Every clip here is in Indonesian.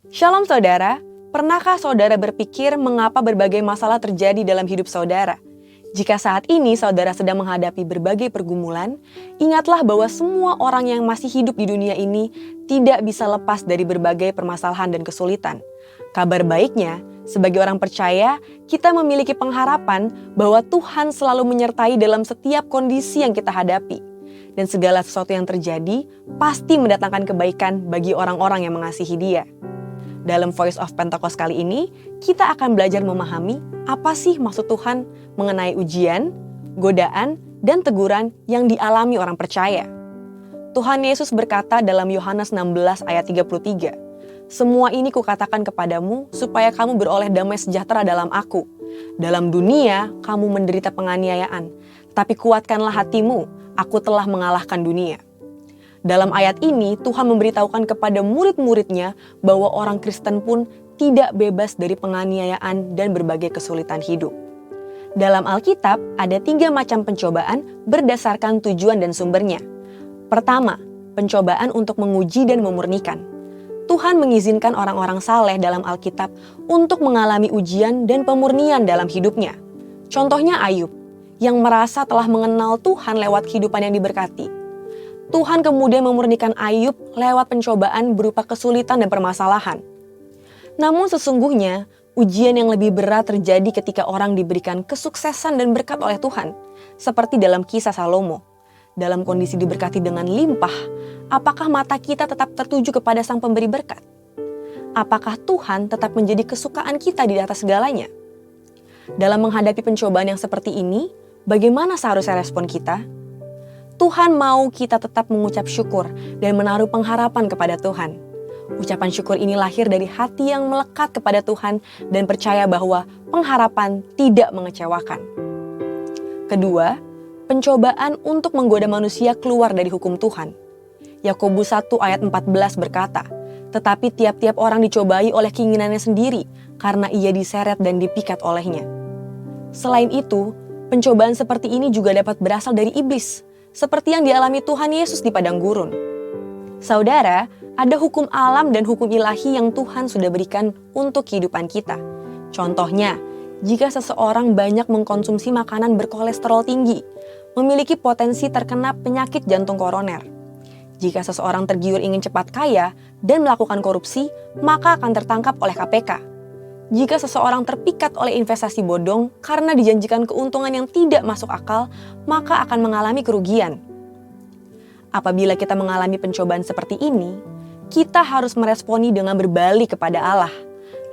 Shalom saudara, pernahkah saudara berpikir mengapa berbagai masalah terjadi dalam hidup saudara? Jika saat ini saudara sedang menghadapi berbagai pergumulan, ingatlah bahwa semua orang yang masih hidup di dunia ini tidak bisa lepas dari berbagai permasalahan dan kesulitan. Kabar baiknya, sebagai orang percaya, kita memiliki pengharapan bahwa Tuhan selalu menyertai dalam setiap kondisi yang kita hadapi. Dan segala sesuatu yang terjadi pasti mendatangkan kebaikan bagi orang-orang yang mengasihi Dia. Dalam Voice of Pentecost kali ini, kita akan belajar memahami apa sih maksud Tuhan mengenai ujian, godaan, dan teguran yang dialami orang percaya. Tuhan Yesus berkata dalam Yohanes 16 ayat 33, "Semua ini kukatakan kepadamu supaya kamu beroleh damai sejahtera dalam Aku. Dalam dunia kamu menderita penganiayaan, tapi kuatkanlah hatimu, Aku telah mengalahkan dunia." Dalam ayat ini, Tuhan memberitahukan kepada murid-muridnya bahwa orang Kristen pun tidak bebas dari penganiayaan dan berbagai kesulitan hidup. Dalam Alkitab, ada 3 macam pencobaan berdasarkan tujuan dan sumbernya. Pertama, pencobaan untuk menguji dan memurnikan. Tuhan mengizinkan orang-orang saleh dalam Alkitab untuk mengalami ujian dan pemurnian dalam hidupnya. Contohnya Ayub, yang merasa telah mengenal Tuhan lewat kehidupan yang diberkati. Tuhan kemudian memurnikan Ayub lewat pencobaan berupa kesulitan dan permasalahan. Namun sesungguhnya, ujian yang lebih berat terjadi ketika orang diberikan kesuksesan dan berkat oleh Tuhan. Seperti dalam kisah Salomo. Dalam kondisi diberkati dengan limpah, apakah mata kita tetap tertuju kepada Sang Pemberi berkat? Apakah Tuhan tetap menjadi kesukaan kita di atas segalanya? Dalam menghadapi pencobaan yang seperti ini, bagaimana seharusnya respon kita? Tuhan mau kita tetap mengucap syukur dan menaruh pengharapan kepada Tuhan. Ucapan syukur ini lahir dari hati yang melekat kepada Tuhan dan percaya bahwa pengharapan tidak mengecewakan. Kedua, pencobaan untuk menggoda manusia keluar dari hukum Tuhan. Yakobus 1 ayat 14 berkata, "Tetapi tiap-tiap orang dicobai oleh keinginannya sendiri karena ia diseret dan dipikat olehnya." Selain itu, pencobaan seperti ini juga dapat berasal dari iblis, seperti yang dialami Tuhan Yesus di padang gurun. Saudara, ada hukum alam dan hukum ilahi yang Tuhan sudah berikan untuk kehidupan kita. Contohnya, jika seseorang banyak mengkonsumsi makanan berkolesterol tinggi, memiliki potensi terkena penyakit jantung koroner. Jika seseorang tergiur ingin cepat kaya dan melakukan korupsi, maka akan tertangkap oleh KPK. Jika seseorang terpikat oleh investasi bodong karena dijanjikan keuntungan yang tidak masuk akal, maka akan mengalami kerugian. Apabila kita mengalami pencobaan seperti ini, kita harus meresponi dengan berbalik kepada Allah,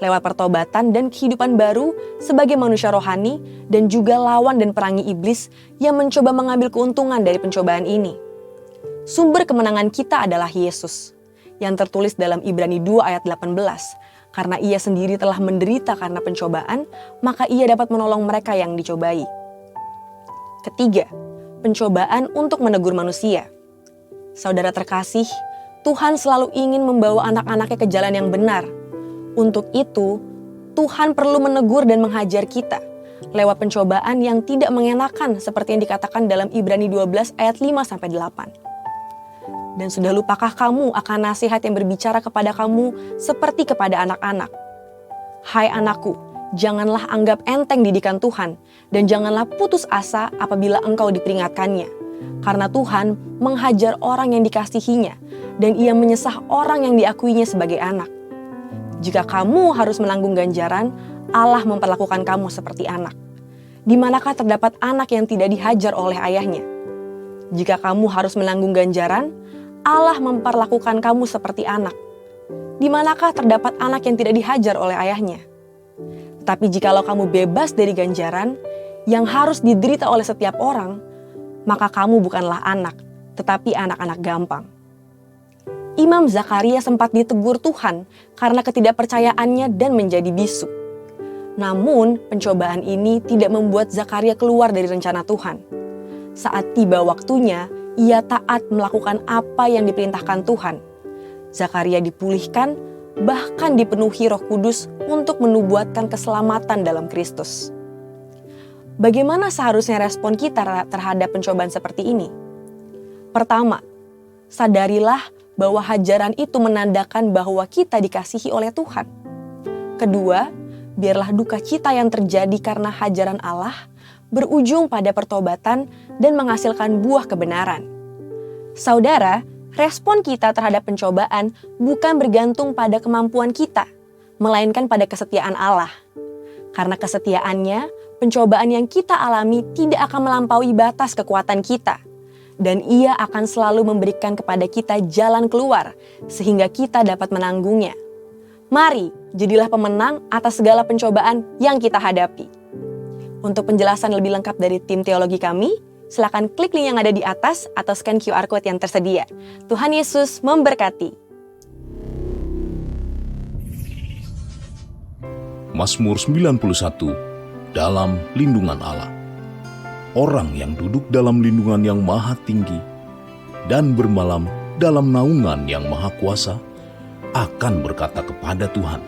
lewat pertobatan dan kehidupan baru sebagai manusia rohani dan juga lawan dan perangi iblis yang mencoba mengambil keuntungan dari pencobaan ini. Sumber kemenangan kita adalah Yesus, yang tertulis dalam Ibrani 2 ayat 18. Karena ia sendiri telah menderita karena pencobaan, maka ia dapat menolong mereka yang dicobai. Ketiga, pencobaan untuk menegur manusia. Saudara terkasih, Tuhan selalu ingin membawa anak-anaknya ke jalan yang benar. Untuk itu, Tuhan perlu menegur dan menghajar kita lewat pencobaan yang tidak mengenakan seperti yang dikatakan dalam Ibrani 12 ayat 5-8. Dan sudah lupakah kamu akan nasihat yang berbicara kepada kamu seperti kepada anak-anak? Hai anakku, janganlah anggap enteng didikan Tuhan, dan janganlah putus asa apabila engkau diperingatkannya. Karena Tuhan menghajar orang yang dikasihinya, dan ia menyesah orang yang diakuinya sebagai anak. Jika kamu harus menanggung ganjaran, Allah memperlakukan kamu seperti anak. Di manakah terdapat anak yang tidak dihajar oleh ayahnya? Jika kamu harus menanggung ganjaran, Allah memperlakukan kamu seperti anak. Di manakah terdapat anak yang tidak dihajar oleh ayahnya? Tapi jikalau kamu bebas dari ganjaran yang harus diderita oleh setiap orang, maka kamu bukanlah anak, tetapi anak-anak gampang. Imam Zakaria sempat ditegur Tuhan karena ketidakpercayaannya dan menjadi bisu. Namun, pencobaan ini tidak membuat Zakaria keluar dari rencana Tuhan. Saat tiba waktunya, ia taat melakukan apa yang diperintahkan Tuhan. Zakaria dipulihkan, bahkan dipenuhi Roh Kudus untuk menubuatkan keselamatan dalam Kristus. Bagaimana seharusnya respon kita terhadap pencobaan seperti ini? Pertama, sadarilah bahwa hajaran itu menandakan bahwa kita dikasihi oleh Tuhan. Kedua, biarlah duka cita yang terjadi karena hajaran Allah berujung pada pertobatan dan menghasilkan buah kebenaran. Saudara, respon kita terhadap pencobaan bukan bergantung pada kemampuan kita, melainkan pada kesetiaan Allah. Karena kesetiaannya, pencobaan yang kita alami tidak akan melampaui batas kekuatan kita. Dan Ia akan selalu memberikan kepada kita jalan keluar, sehingga kita dapat menanggungnya. Mari, jadilah pemenang atas segala pencobaan yang kita hadapi. Untuk penjelasan lebih lengkap dari tim teologi kami, silakan klik link yang ada di atas atau scan QR Code yang tersedia. Tuhan Yesus memberkati. Mazmur 91, dalam lindungan Allah. Orang yang duduk dalam lindungan yang maha tinggi dan bermalam dalam naungan yang maha kuasa akan berkata kepada Tuhan,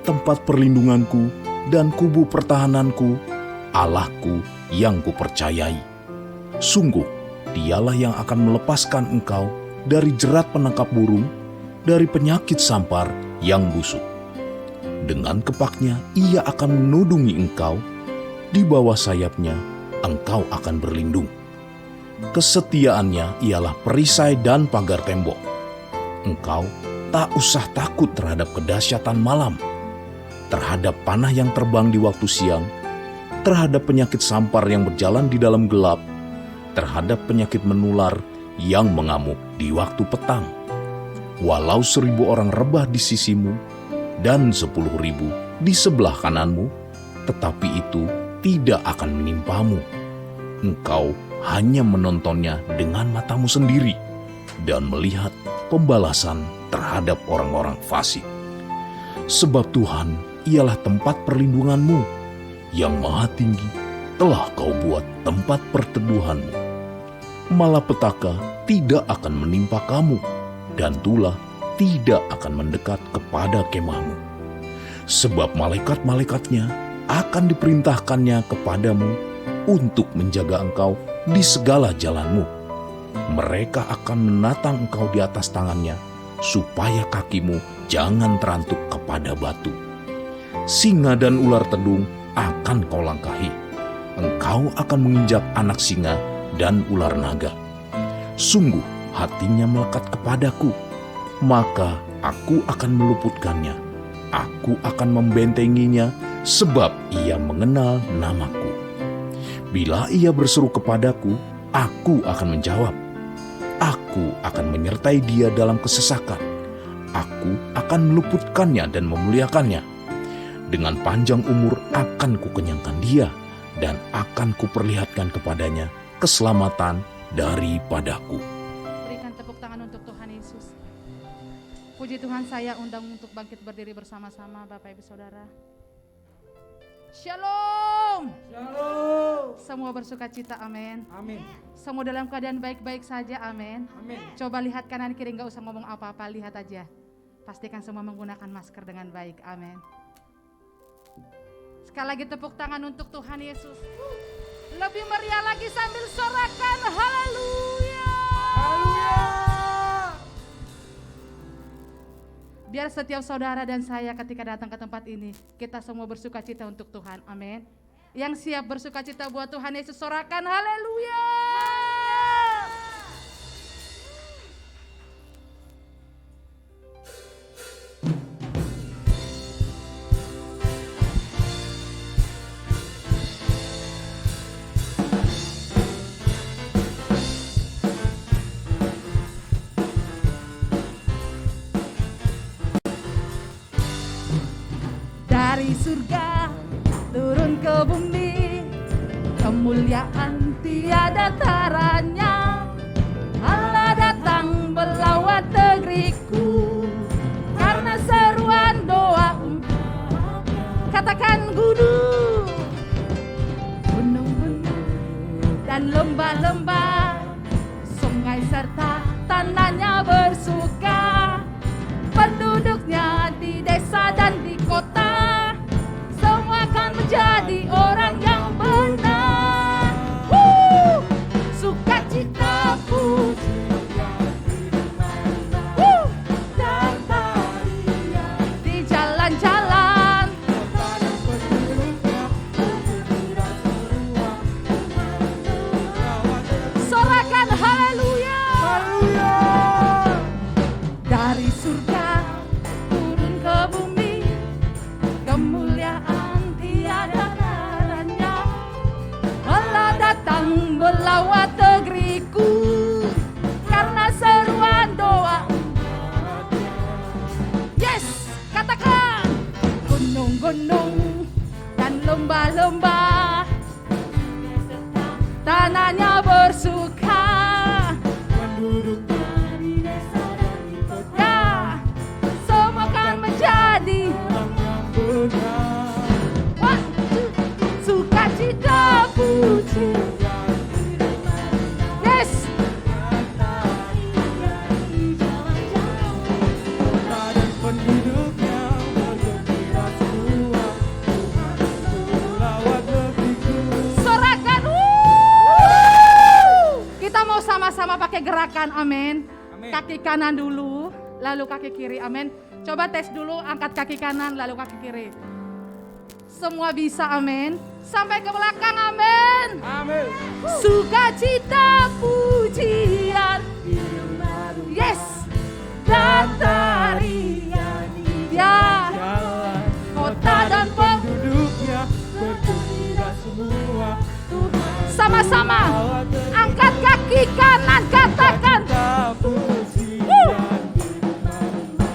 tempat perlindunganku dan kubu pertahananku, Allahku yang kupercayai. Sungguh, dialah yang akan melepaskan engkau dari jerat penangkap burung, dari penyakit sampar yang busuk. Dengan kepaknya ia akan menudungi engkau, di bawah sayapnya engkau akan berlindung. Kesetiaannya ialah perisai dan pagar tembok. Engkau tak usah takut terhadap kedahsyatan malam, terhadap panah yang terbang di waktu siang, terhadap penyakit sampar yang berjalan di dalam gelap, terhadap penyakit menular yang mengamuk di waktu petang. Walau 1.000 orang rebah di sisimu dan 10.000 di sebelah kananmu, tetapi itu tidak akan menimpamu. Engkau hanya menontonnya dengan matamu sendiri dan melihat pembalasan terhadap orang-orang fasik. Sebab Tuhan ialah tempat perlindunganmu, yang maha tinggi telah kau buat tempat perteduhanmu. Malapetaka tidak akan menimpa kamu, dan tulah tidak akan mendekat kepada kemahmu. Sebab malaikat-malaikatnya akan diperintahkannya kepadamu untuk menjaga engkau di segala jalanmu. Mereka akan menatang engkau di atas tangannya, supaya kakimu jangan terantuk kepada batu. Singa dan ular tedung akan kau langkahi. Engkau akan menginjak anak singa dan ular naga. Sungguh hatinya melekat kepadaku, maka aku akan meluputkannya. Aku akan membentenginya, sebab ia mengenal namaku. Bila ia berseru kepadaku, aku akan menjawab. Aku akan menyertai dia dalam kesesakan. Aku akan meluputkannya dan memuliakannya. Dengan panjang umur akan kukenyangkan dia, dan akan kuperlihatkan kepadanya keselamatan daripadaku. Berikan tepuk tangan untuk Tuhan Yesus. Puji Tuhan, saya undang untuk bangkit berdiri bersama-sama Bapak Ibu Saudara. Shalom. Shalom. Semua bersuka cita, amin. Amin. Semua dalam keadaan baik-baik saja, amin. Amin. Coba lihat kanan kiri, gak usah ngomong apa-apa, lihat aja. Pastikan semua menggunakan masker dengan baik, amin. Sekali lagi tepuk tangan untuk Tuhan Yesus. Lebih meriah lagi sambil sorakan haleluya. Haleluya. Biar setiap saudara dan saya ketika datang ke tempat ini, kita semua bersuka cita untuk Tuhan, amin. Yang siap bersuka cita buat Tuhan Yesus, sorakan haleluya. Dari surga turun ke bumi, kemuliaan tiada taranya. Allah datang melawat negeriku, karena seruan doa. Katakan gunung, gunung-gunung dan lembah-lembah, sungai serta tanahnya bersuka. Penduduknya di desa dan di kota, semua akan menjadi orang yang benar. Sukacita puji melawat negeriku karena seruan doa. Yes, katakan. Gunung-gunung dan lembah-lembah tanahnya bersuka. Penduduknya di desa dan di kota Ya, semua kan menjadi orang yang benar. sukacita puji. Yes, Kota dan penduduknya bergembira semua. Tuhan melawat negeriku. sorakan. Kita mau sama-sama pakai gerakan, amin. Amin. Kaki kanan dulu, lalu kaki kiri, amin. Coba tes dulu, angkat kaki kanan, lalu kaki kiri. Semua bisa, amin. Sampai ke belakang, amin. Amin. Sukacita pujian, yes, dan tarian. Ya, Jalan kota dan penduduknya bergembira semua. sama-sama angkat kaki kanan, katakan. Tak pujian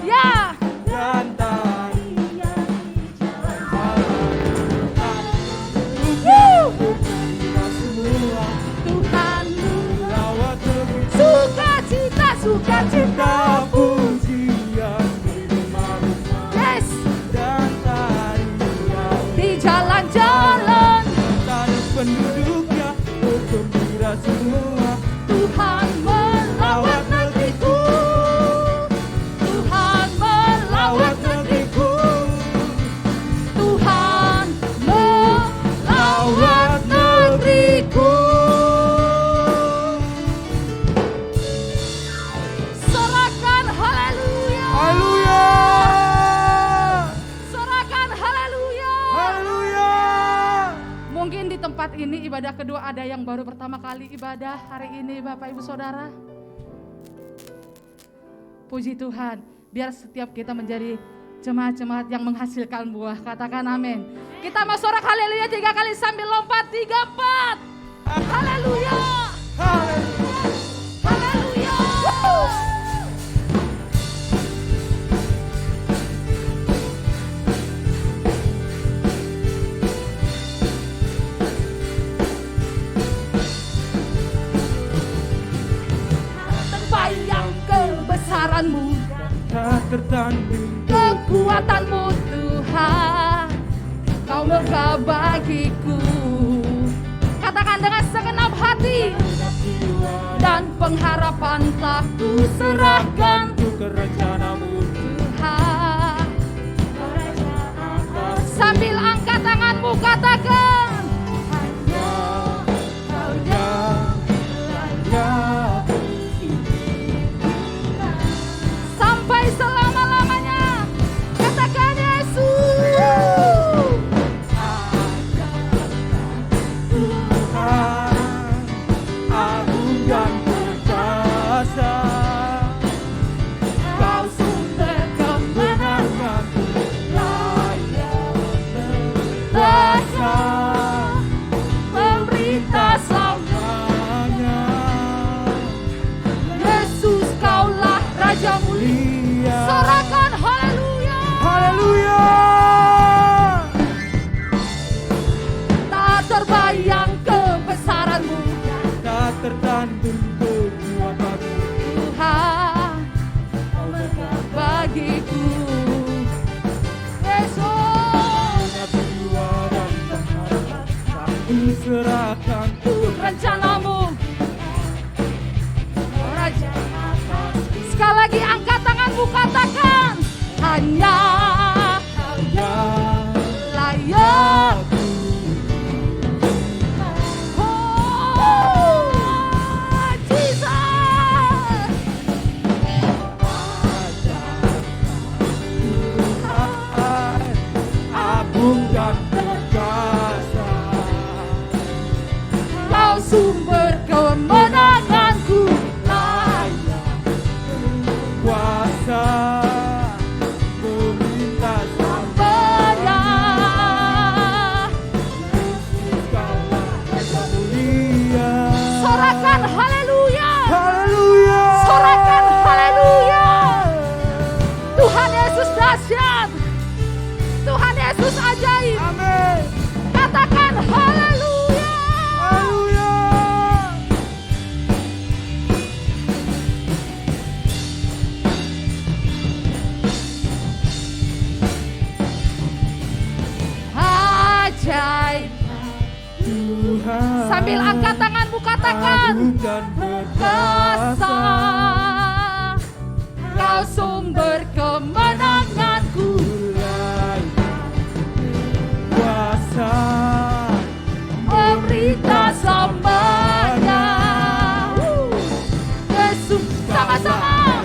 Ya, dan tarian. Bergembira semua. Tuhan Melawat negeriku. sukacita, sukacita. Tak pujian Yes, dan tarian. di jalan-jalan Kota dan penduduknya bergembira semua. Tuhan melawat negeriku. Tuhan melawat negeriku. Tuhan melawat negeriku. Sorakan haleluya. Haleluya. Sorakan haleluya. Haleluya. Mungkin di tempat ini ibadah kedua ada yang baru pertama kali ibadah hari ini Bapak Ibu Saudara. Puji Tuhan, biar setiap kita menjadi jemaat-jemaat yang menghasilkan buah. Katakan amin. Kita mau sorak haleluya 3 kali sambil lompat 3, 4. Haleluya. Haleluya. Haleluya. Terbayang kebesaran-Mu, Tak tertanding kekuatan-Mu Tuhan, Kau megah bagiku. Katakan dengan segenap hati, dan pengharapan tak ku serahkan ku ke rencanamu. Tuhan. Sambil angkat tanganmu katakan, Hanya sampai selama-lamanya. Katakan Yesus. Tuhan agung dan perkasa. Kau sumber kemenanganku, layak berkuasa. Sambil angkat tanganmu katakan, agung dan perkasa, Kau sumber kemenanganku. kuasa Memerintah selamanya. Yesus, sama-sama.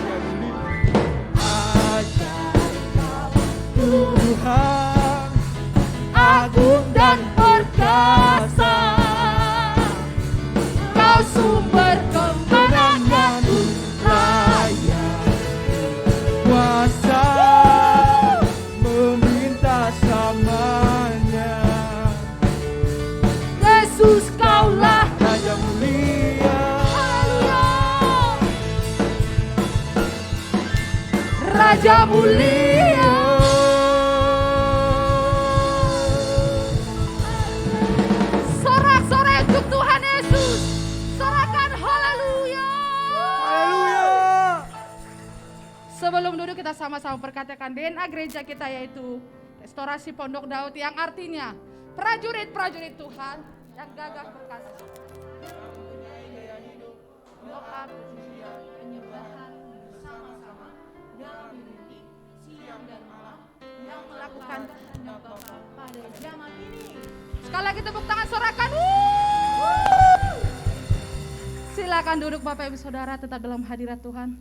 Tuhan Agung dan perkasa, Kau sumber kemenanganku. raya kuasa meminta samanya. Yesus, Kaulah Raja mulia, Raja mulia. Sorak-sorai untuk Tuhan Yesus. Sorakan haleluya. haleluya. Sebelum duduk kita sama-sama perkatakan DNA gereja kita, yaitu Restorasi Pondok Daud, yang artinya prajurit-prajurit Tuhan yang gagah perkasa. Doa, penyembahan bersama-sama dalam unity, siang dan malam, yang melakukan kehendak Bapa pada zaman ini. Sekali lagi tepuk tangan, sorakan. Silakan duduk Bapak Ibu Saudara, tetap dalam hadirat Tuhan.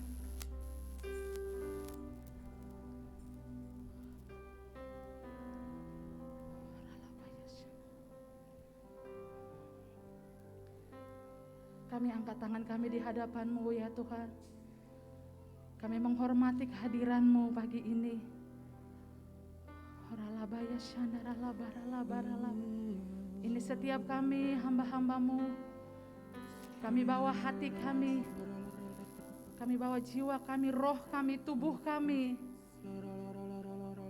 Kami angkat tangan kami di hadapan-Mu ya Tuhan. Kami menghormati kehadiran-Mu pagi ini. Oralabaya syandaralabaralabaralaba. Ini setiap kami hamba-hamba-Mu. Kami bawa hati kami. Kami bawa jiwa kami, roh kami, tubuh kami.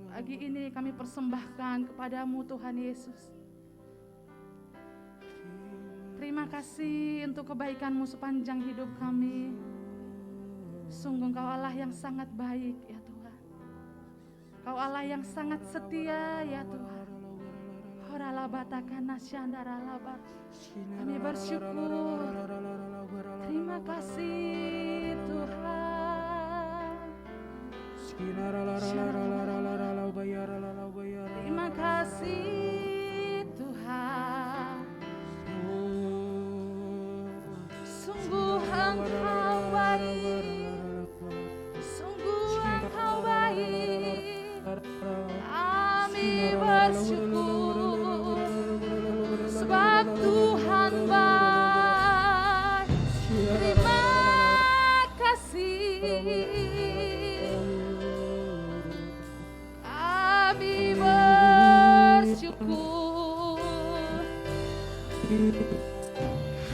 Pagi ini kami persembahkan kepadamu Tuhan Yesus. Terima kasih untuk kebaikan-Mu sepanjang hidup kami. Sungguh Engkau Allah yang sangat baik ya Tuhan. Kau Allah yang sangat setia ya Tuhan. Kami bersyukur. Terima kasih Tuhan. Terima kasih Tuhan. Sungguh Engkau baik, sungguh Engkau baik. Kami bersyukur sebab Tuhan baik. Terima kasih. Kami bersyukur.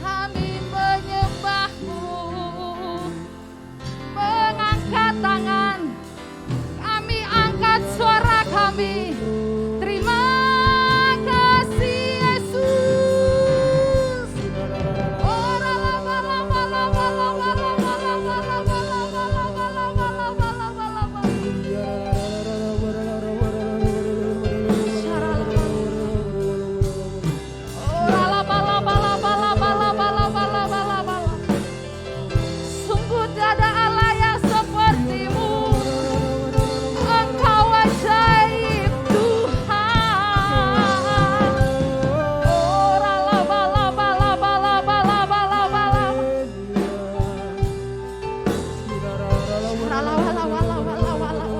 Kami menyembah-Mu, mengangkat tangan, kami angkat suara kami. Terima kasih Yesus. Sungguh tiada Allah yang seperti-Mu. Engkau ajaib Tuhan. Oh, rala-bala-bala-bala-bala-bala-bala. Rala-wala-wala-wala-wala-wala.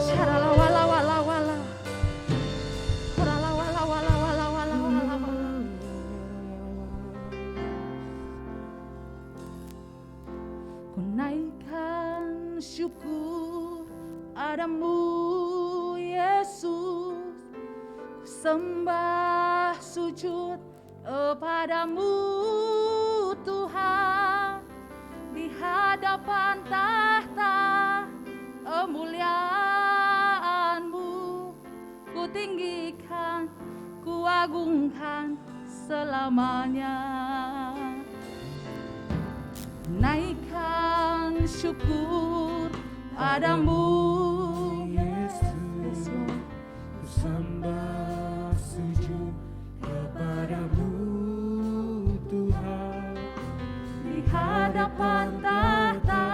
Sharala-wala-wala-wala. Rala-wala-wala-wala-wala-wala. Ku naikkan syukur padamu Yesus. Ku sembah sujud kepadamu Tuhan. Di hadapan tahta kemuliaan-Mu, ku tinggikan, ku agungkan selamanya. naikkan syukur padamu Yesus, ku sembah sujud kepadamu Tuhan. di hadapan tahta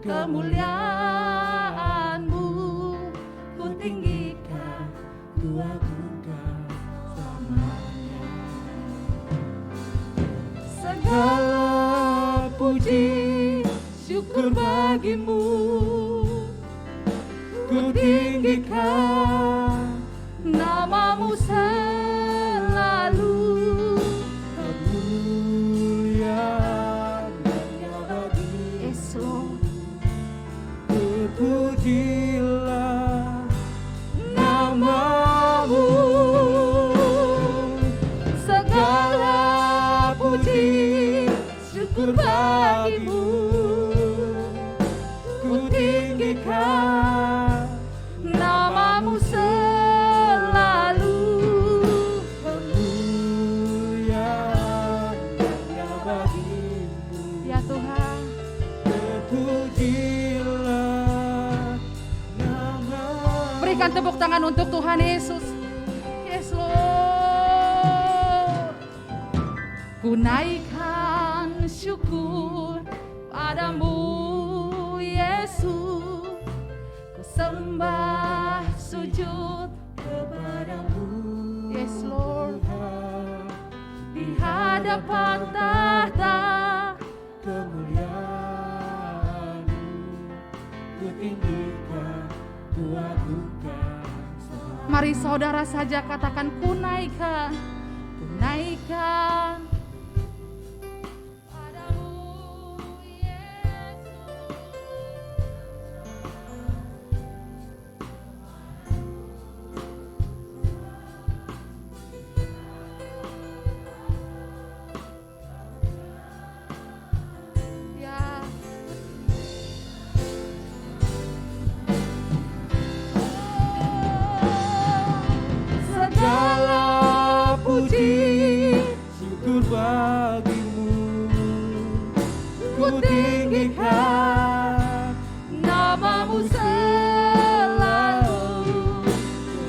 kemuliaan-Mu, ku tinggikan, Ku agungkan selamanya. segala puji syukur bagimu, Ku tinggikan namamu selalu. kemuliaan hanya bagi. Yes, Lord. Terpujilah namamu. Segala puji syukur bagimu, Ku tinggikan namamu selalu. kemuliaan hanya bagimu. Ya Tuhan, Terpujilah namamu. berikan tepuk tangan untuk Tuhan Yesus. Yes, Lord. Ku naikkan syukur padamu, Yesus. Ku sembah sujud Kepadamu Yes, Lord. Tuhan, di hadapan tahta. kemuliaan-Mu ku tinggikan, ku agungkan selamanya. Mari saudara saja katakan ku naikkan padamu, Yesus. Ya. Segala puji Syukur bagimu, ku tinggikan namamu selalu.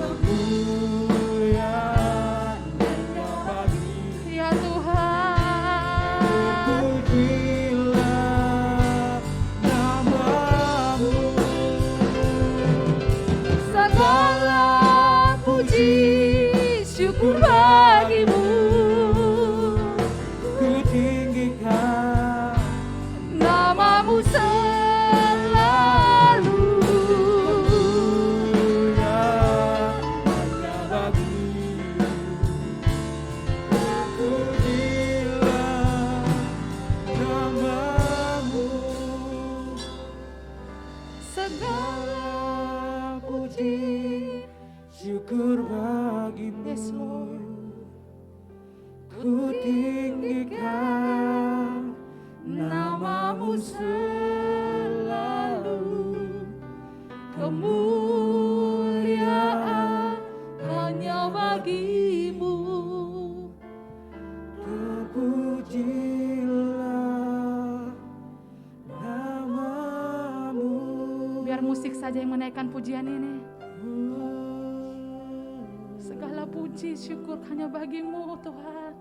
kemuliaan hanya bagi. Ya Tuhan, Terpujilah namamu. segala puji syukur bagimu, Ku tinggikan namamu selalu. kemuliaan hanya bagimu. Terpujilah namamu. Segala Puji syukur bagimu. Yes, Lord. Ku tinggikan namamu selalu. Kemuliaan hanya bagimu. Terpujilah namamu. Biar musik saja yang menaikkan pujian ini. Segala puji syukur hanya bagimu Tuhan.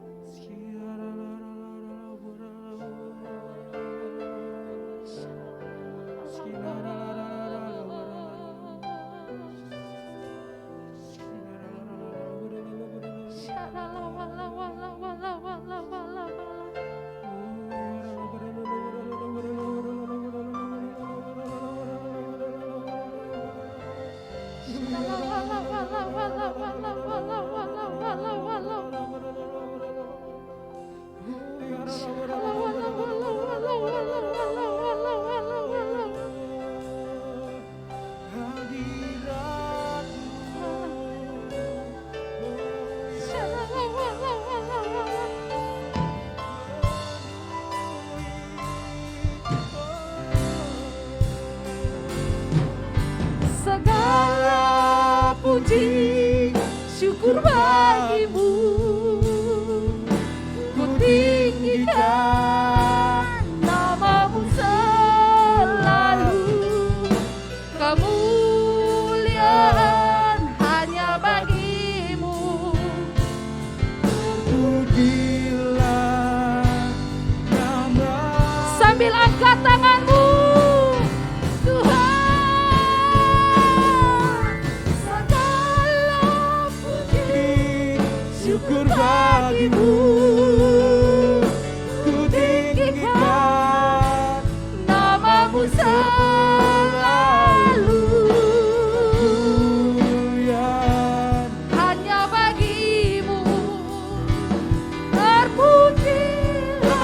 Segala puji syukur bagimu, ku tinggikan syukur bagimu. Ku tinggikan namamu selalu. pujian. Hanya bagimu terpujilah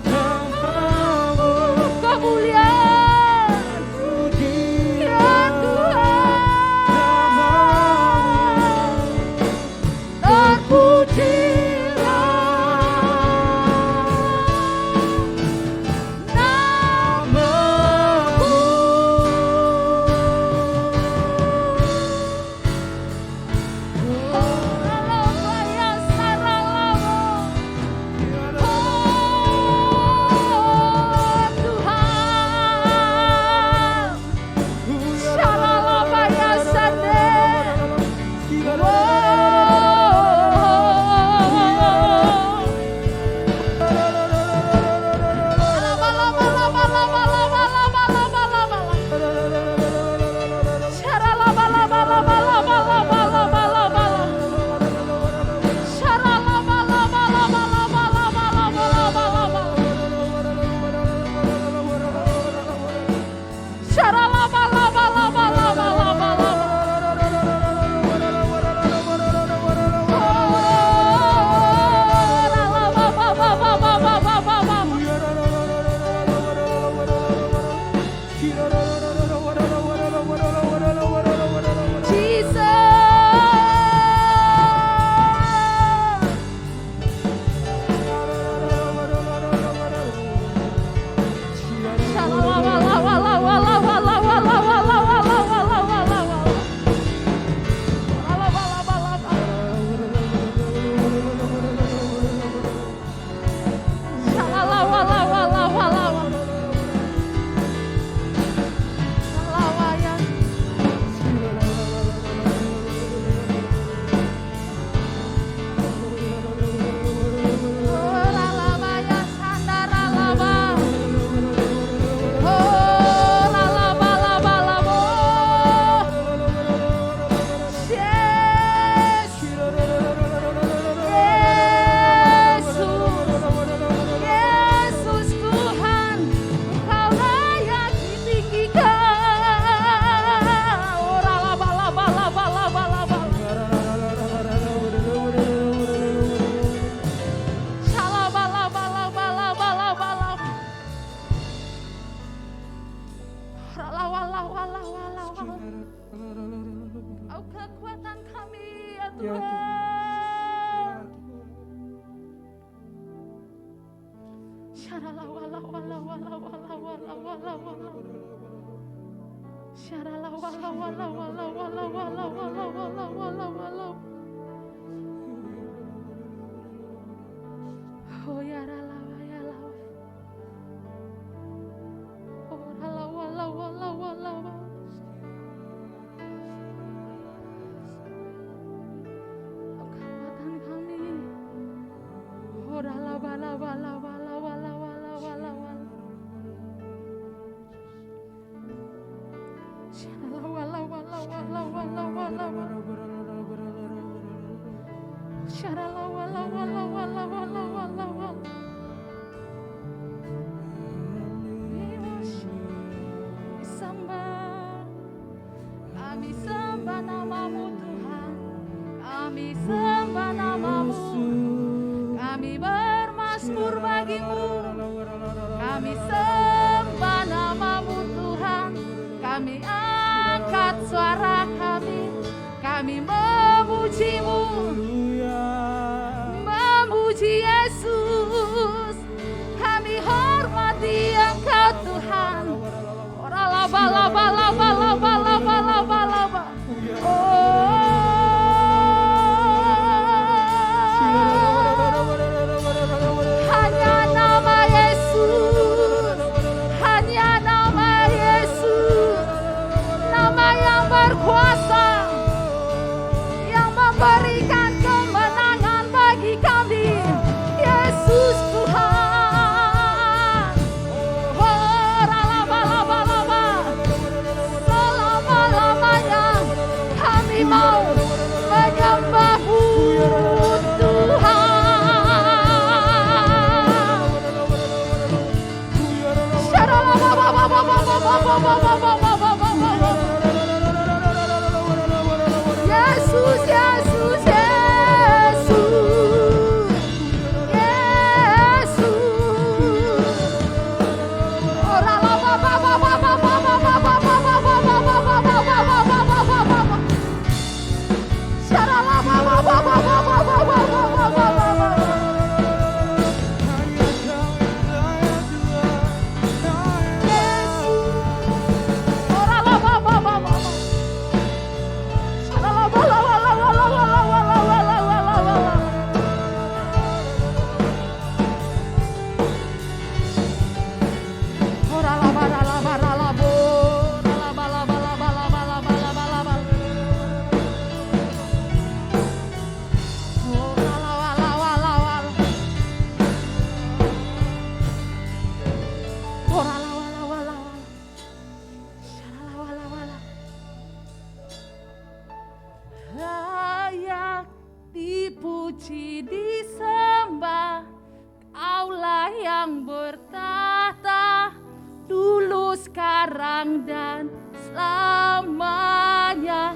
Namamu kemuliaan puji. ya Tuhan. Terpujilah namamu. Haleluya, saralamu. Oh Tuhan, syalalabaya sande. Yesus Tuhan, Engkau layak ditinggikan. Oh, ralabalabalabalabala. Shalabalabalabalabala. Ralawalawalawalawala. Kau kekuatan kami ya Tuhan. Oh ya ralawa ya lawa. Oh ralawa lawa lawa lawa. Oh kekuatan kami. Oh ralawa lawa lawa lawa lawa lawa lawa. Shalawa lawa lawa lawa lawa lawa. Shalawa lawa lawa lawa lawa lawa. We worship, we sembah, kami sembah namamu Tuhan, kami sembah namamu, kami bermazmur bagimu, kami sembah namamu Tuhan, kami angkat suara kami memujimu, memuji Yesus, kami hormati Engkau Tuhan. Oralabalabalabalabalabalaba. Hanya nama Yesus, hanya nama Yesus, nama yang berkuasa, yang memberikan kemenangan. dipuji, disembah. Kaulah yang bertahta, dulu, sekarang, dan selamanya.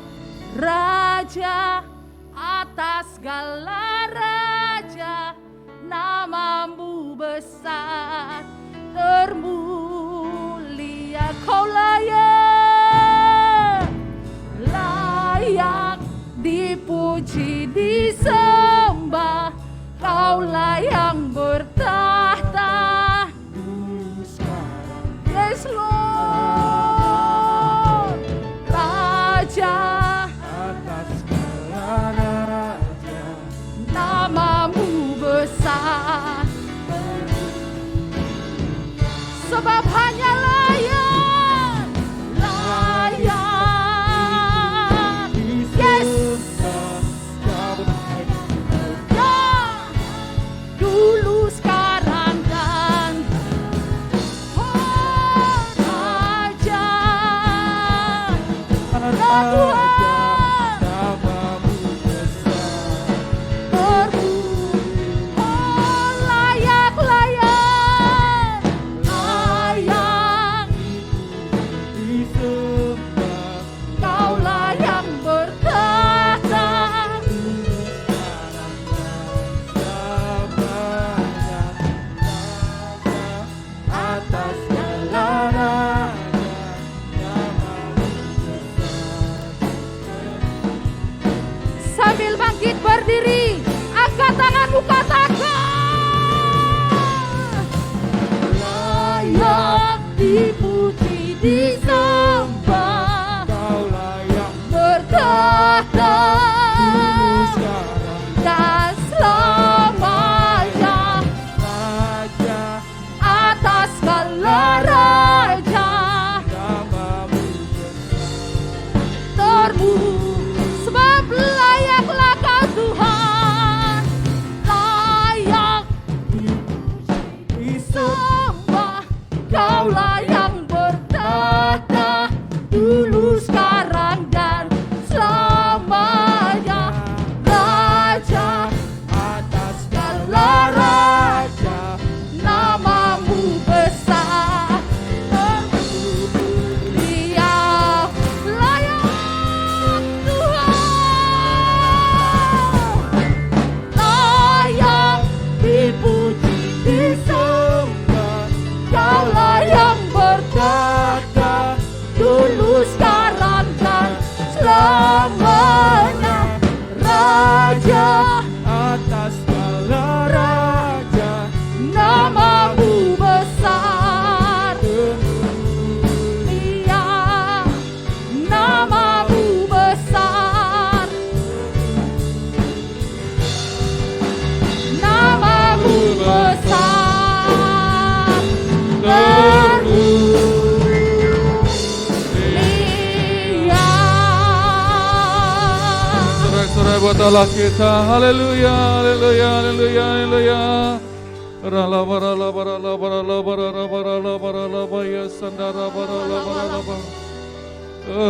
Raja atas segala raja, namamu besar, termulia. Kau layak dipuji, disembah. Kaulah yang bertahta, yes Lord. Raja atas segala raja, namamu besar, sebab hanya layak, yes, ya, dulu, sekarang, dan Raja, Tuhan, namamu besar, layak, disembah. Kaulah yang bertahta, Selamanya raja atas segala raja, namamu sambil bangkit berdiri, angkat tanganmu, katakan layak dipuji, disembah. Kaulah yang Bertahta sekarang dan selamanya, raja, atas segala raja, namamu sebab layaklah Kau Tuhan, layak disembah. Kaulah yang bertahta, dulu, sekarang, dan selamanya. Raja atas segala raja, namamu besar, termulia. Layak Tuhan, layak dipuji, disembah. Kaulah yang bertahta, dulu, sekarang, dan selamanya. Raja atas segala raja, namamu besar, mulia, namamu besar, namamu besar, termulia. Sorak-sorak buat Allah kita. Haleluya, haleluya, haleluya, haleluya. Rala barala barala barala barala barala barala baya sandara barala barala ba.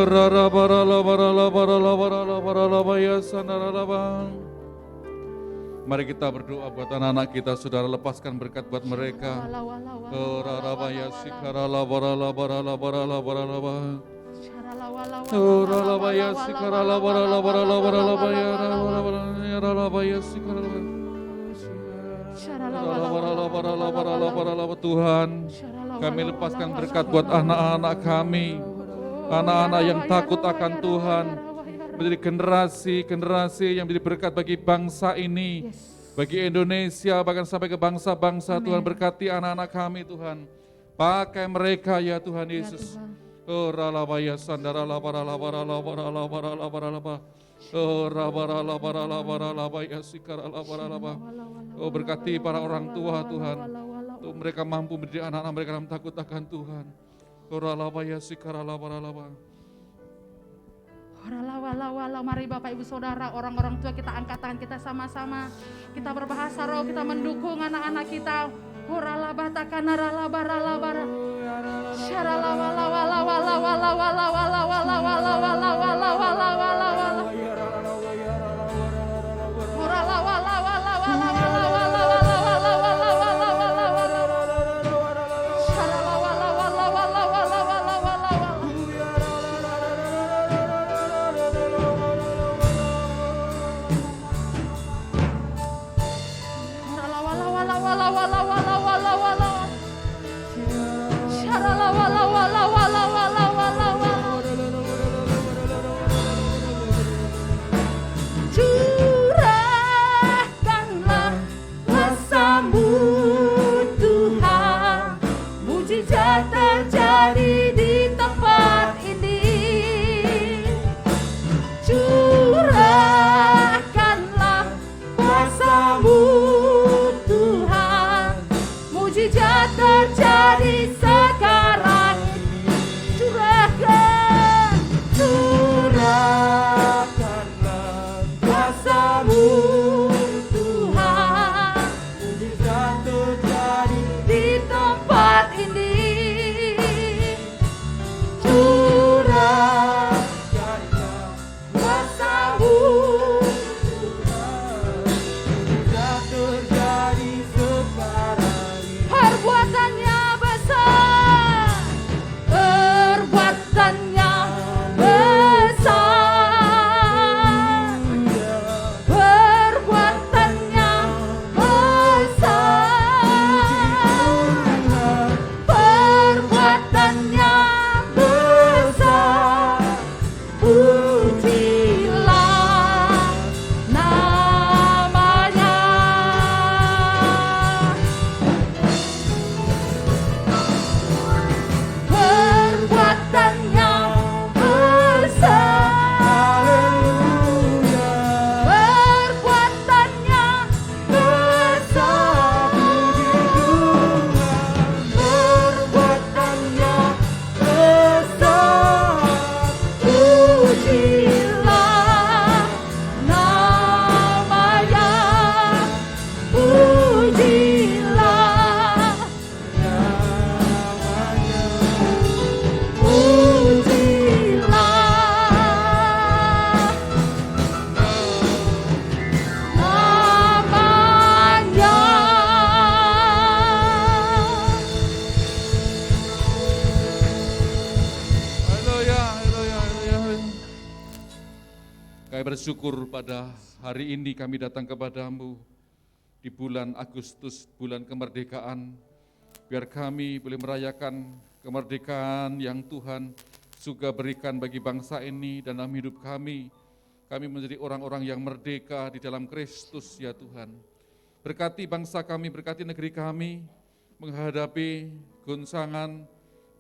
Rara barala barala barala barala barala baya sandara ba. Mari kita berdoa buat anak-anak kita, saudara, lepaskan berkat buat mereka. Rara baya sikarala barala barala barala barala ba. Rala baya sikarala barala barala barala baya rala baya sikarala. Tuhan, kami lepaskan berkat buat anak-anak kami, anak-anak yang takut akan Tuhan, menjadi generasi yang menjadi berkat bagi bangsa ini, bagi Indonesia, bahkan sampai ke bangsa-bangsa. Tuhan, berkati anak-anak kami Tuhan, pakai mereka ya Tuhan Yesus. Oh ralabaya sandarala barala barala barala barala barala ba. Oh rabarala barala barala baya sikarala barala ba. Oh berkati para orang tua Tuhan, untuk mereka mampu mendidik anak-anak mereka dalam takut akan Tuhan. Oh ralabaya sikarala barala ba. Walau, mari Bapak Ibu Saudara, orang-orang tua, kita angkat tangan kita sama-sama. Kita berbahasa roh, kita mendukung anak-anak kita. bersyukur pada hari ini kami datang kepadamu di bulan Agustus, bulan kemerdekaan. Biar kami boleh merayakan kemerdekaan yang Tuhan juga berikan bagi bangsa ini dan dalam hidup kami. Kami menjadi orang-orang yang merdeka di dalam Kristus ya Tuhan. Berkati bangsa kami, berkati negeri kami, menghadapi goncangan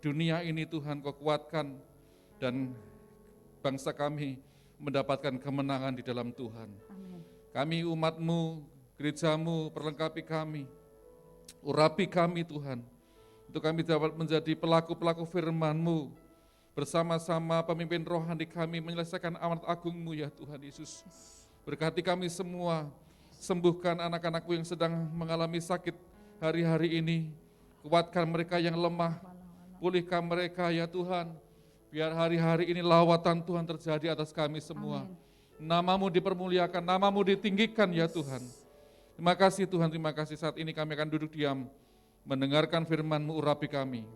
dunia ini Tuhan Kau kuatkan, dan bangsa kami mendapatkan kemenangan di dalam Tuhan. Amin. Kami umat-Mu, gereja-Mu, perlengkapi kami, urapi kami Tuhan, untuk kami dapat menjadi pelaku-pelaku firman-Mu, bersama-sama pemimpin rohani kami menyelesaikan amanat agung-Mu ya Tuhan Yesus. Berkati kami semua, sembuhkan anak-anak-Mu yang sedang mengalami sakit hari-hari ini, kuatkan mereka yang lemah, pulihkan mereka ya Tuhan, biar hari-hari ini lawatan Tuhan terjadi atas kami semua. Nama-Mu dipermuliakan, Nama-Mu ditinggikan ya Tuhan. Terima kasih Tuhan, terima kasih. Saat ini kami akan duduk diam, mendengarkan firman-Mu, urapi kami,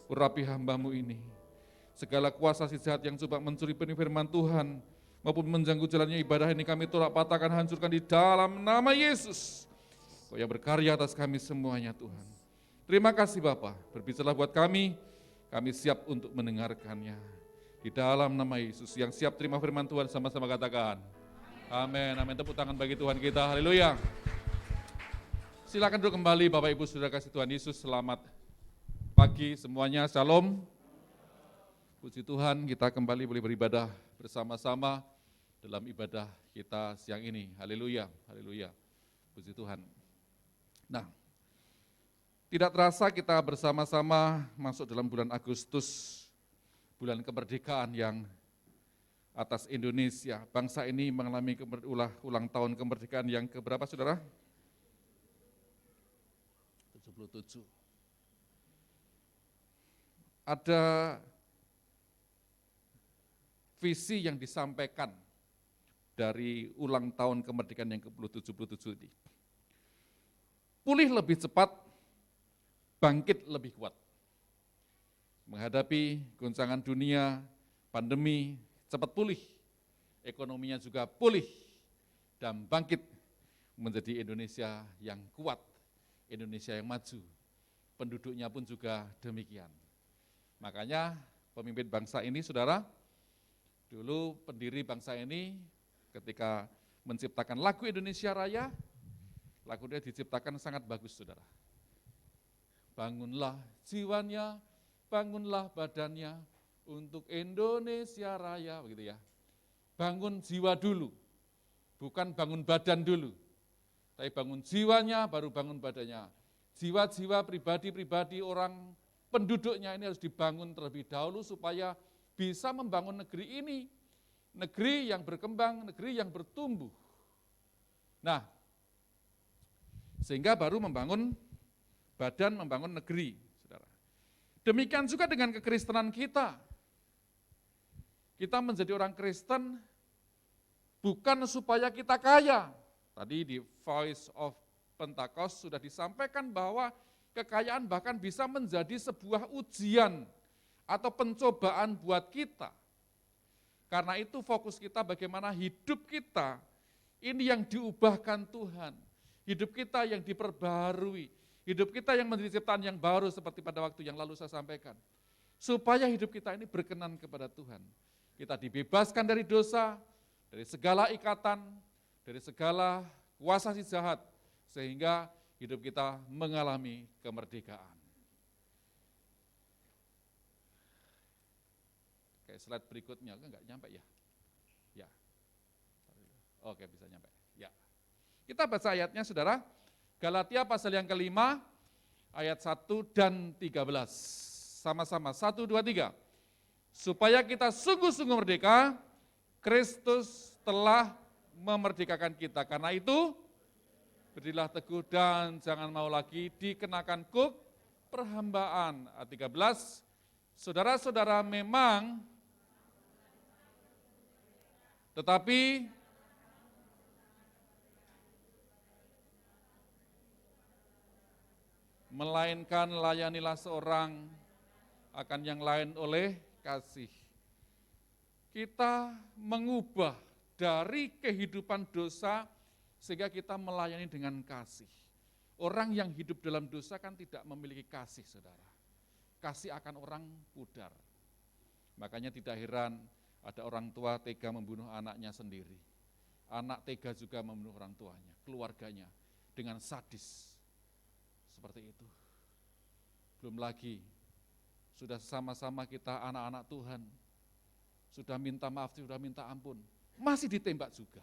urapi hamba-Mu ini. Segala kuasa si jahat yang coba mencuri benih firman Tuhan maupun mengganggu jalannya ibadah ini kami tolak, patahkan, hancurkan di dalam nama Yesus. Kau yang berkarya atas kami semuanya Tuhan. Terima kasih Bapa, berbicara buat kami siap untuk mendengarkannya. Di dalam nama Yesus, yang siap terima firman Tuhan sama-sama katakan. Amin, amin. Tepuk tangan bagi Tuhan kita, haleluya. Silakan duduk kembali Bapak Ibu Saudara kasih Tuhan Yesus, selamat pagi semuanya, shalom. Puji Tuhan, kita kembali boleh beribadah bersama-sama dalam ibadah kita siang ini. Haleluya, haleluya. Puji Tuhan. Nah, tidak terasa kita bersama-sama masuk dalam bulan Agustus, bulan kemerdekaan yang atas Indonesia. Bangsa ini mengalami ulang tahun kemerdekaan yang keberapa saudara? 77. Ada visi yang disampaikan dari ulang tahun kemerdekaan yang ke-77 ini. Pulih lebih cepat, bangkit lebih kuat. Menghadapi goncangan dunia, pandemi, cepat pulih, ekonominya juga pulih, dan bangkit menjadi Indonesia yang kuat, Indonesia yang maju. Penduduknya pun juga demikian. Makanya pemimpin bangsa ini, saudara, dulu pendiri bangsa ini ketika menciptakan lagu Indonesia Raya, lagu dia diciptakan sangat bagus saudara. Bangunlah jiwanya, bangunlah badannya untuk Indonesia Raya, begitu ya. Bangun jiwa dulu, bukan bangun badan dulu. Tapi bangun jiwanya, baru bangun badannya. Jiwa-jiwa pribadi-pribadi orang penduduknya ini harus dibangun terlebih dahulu supaya bisa membangun negeri ini, negeri yang berkembang, negeri yang bertumbuh. Nah, sehingga baru membangun badan, membangun negeri, saudara. Demikian juga dengan kekristenan kita. Kita menjadi orang Kristen bukan supaya kita kaya. Tadi di Voice of Pentecost sudah disampaikan bahwa kekayaan bahkan bisa menjadi sebuah ujian atau pencobaan buat kita. Karena itu fokus kita bagaimana hidup kita ini yang diubahkan Tuhan. Hidup kita yang diperbarui. Hidup kita yang menjadi ciptaan yang baru seperti pada waktu yang lalu saya sampaikan. Supaya hidup kita ini berkenan kepada Tuhan. Kita dibebaskan dari dosa, dari segala ikatan, dari segala kuasa si jahat. Sehingga hidup kita mengalami kemerdekaan. Kayak slide berikutnya, enggak nyampe ya? Ya. Oke, bisa nyampe. Ya. Kita baca ayatnya, saudara. Galatia pasal yang kelima, ayat 1 dan 13. Sama-sama, 1, 2, 3. Supaya kita sungguh-sungguh merdeka, Kristus telah memerdekakan kita. Karena itu, berdirilah teguh dan jangan mau lagi dikenakan kuk perhambaan. Ayat 13, saudara-saudara memang tetapi melainkan layanilah seorang akan yang lain oleh kasih. Kita mengubah dari kehidupan dosa sehingga kita melayani dengan kasih. Orang yang hidup dalam dosa kan tidak memiliki kasih, saudara. Kasih akan orang pudar. Makanya tidak heran ada orang tua tega membunuh anaknya sendiri. Anak tega juga membunuh orang tuanya, keluarganya dengan sadis. Seperti itu. Belum lagi, sudah sama-sama kita anak-anak Tuhan, sudah minta maaf, sudah minta ampun, masih ditembak juga.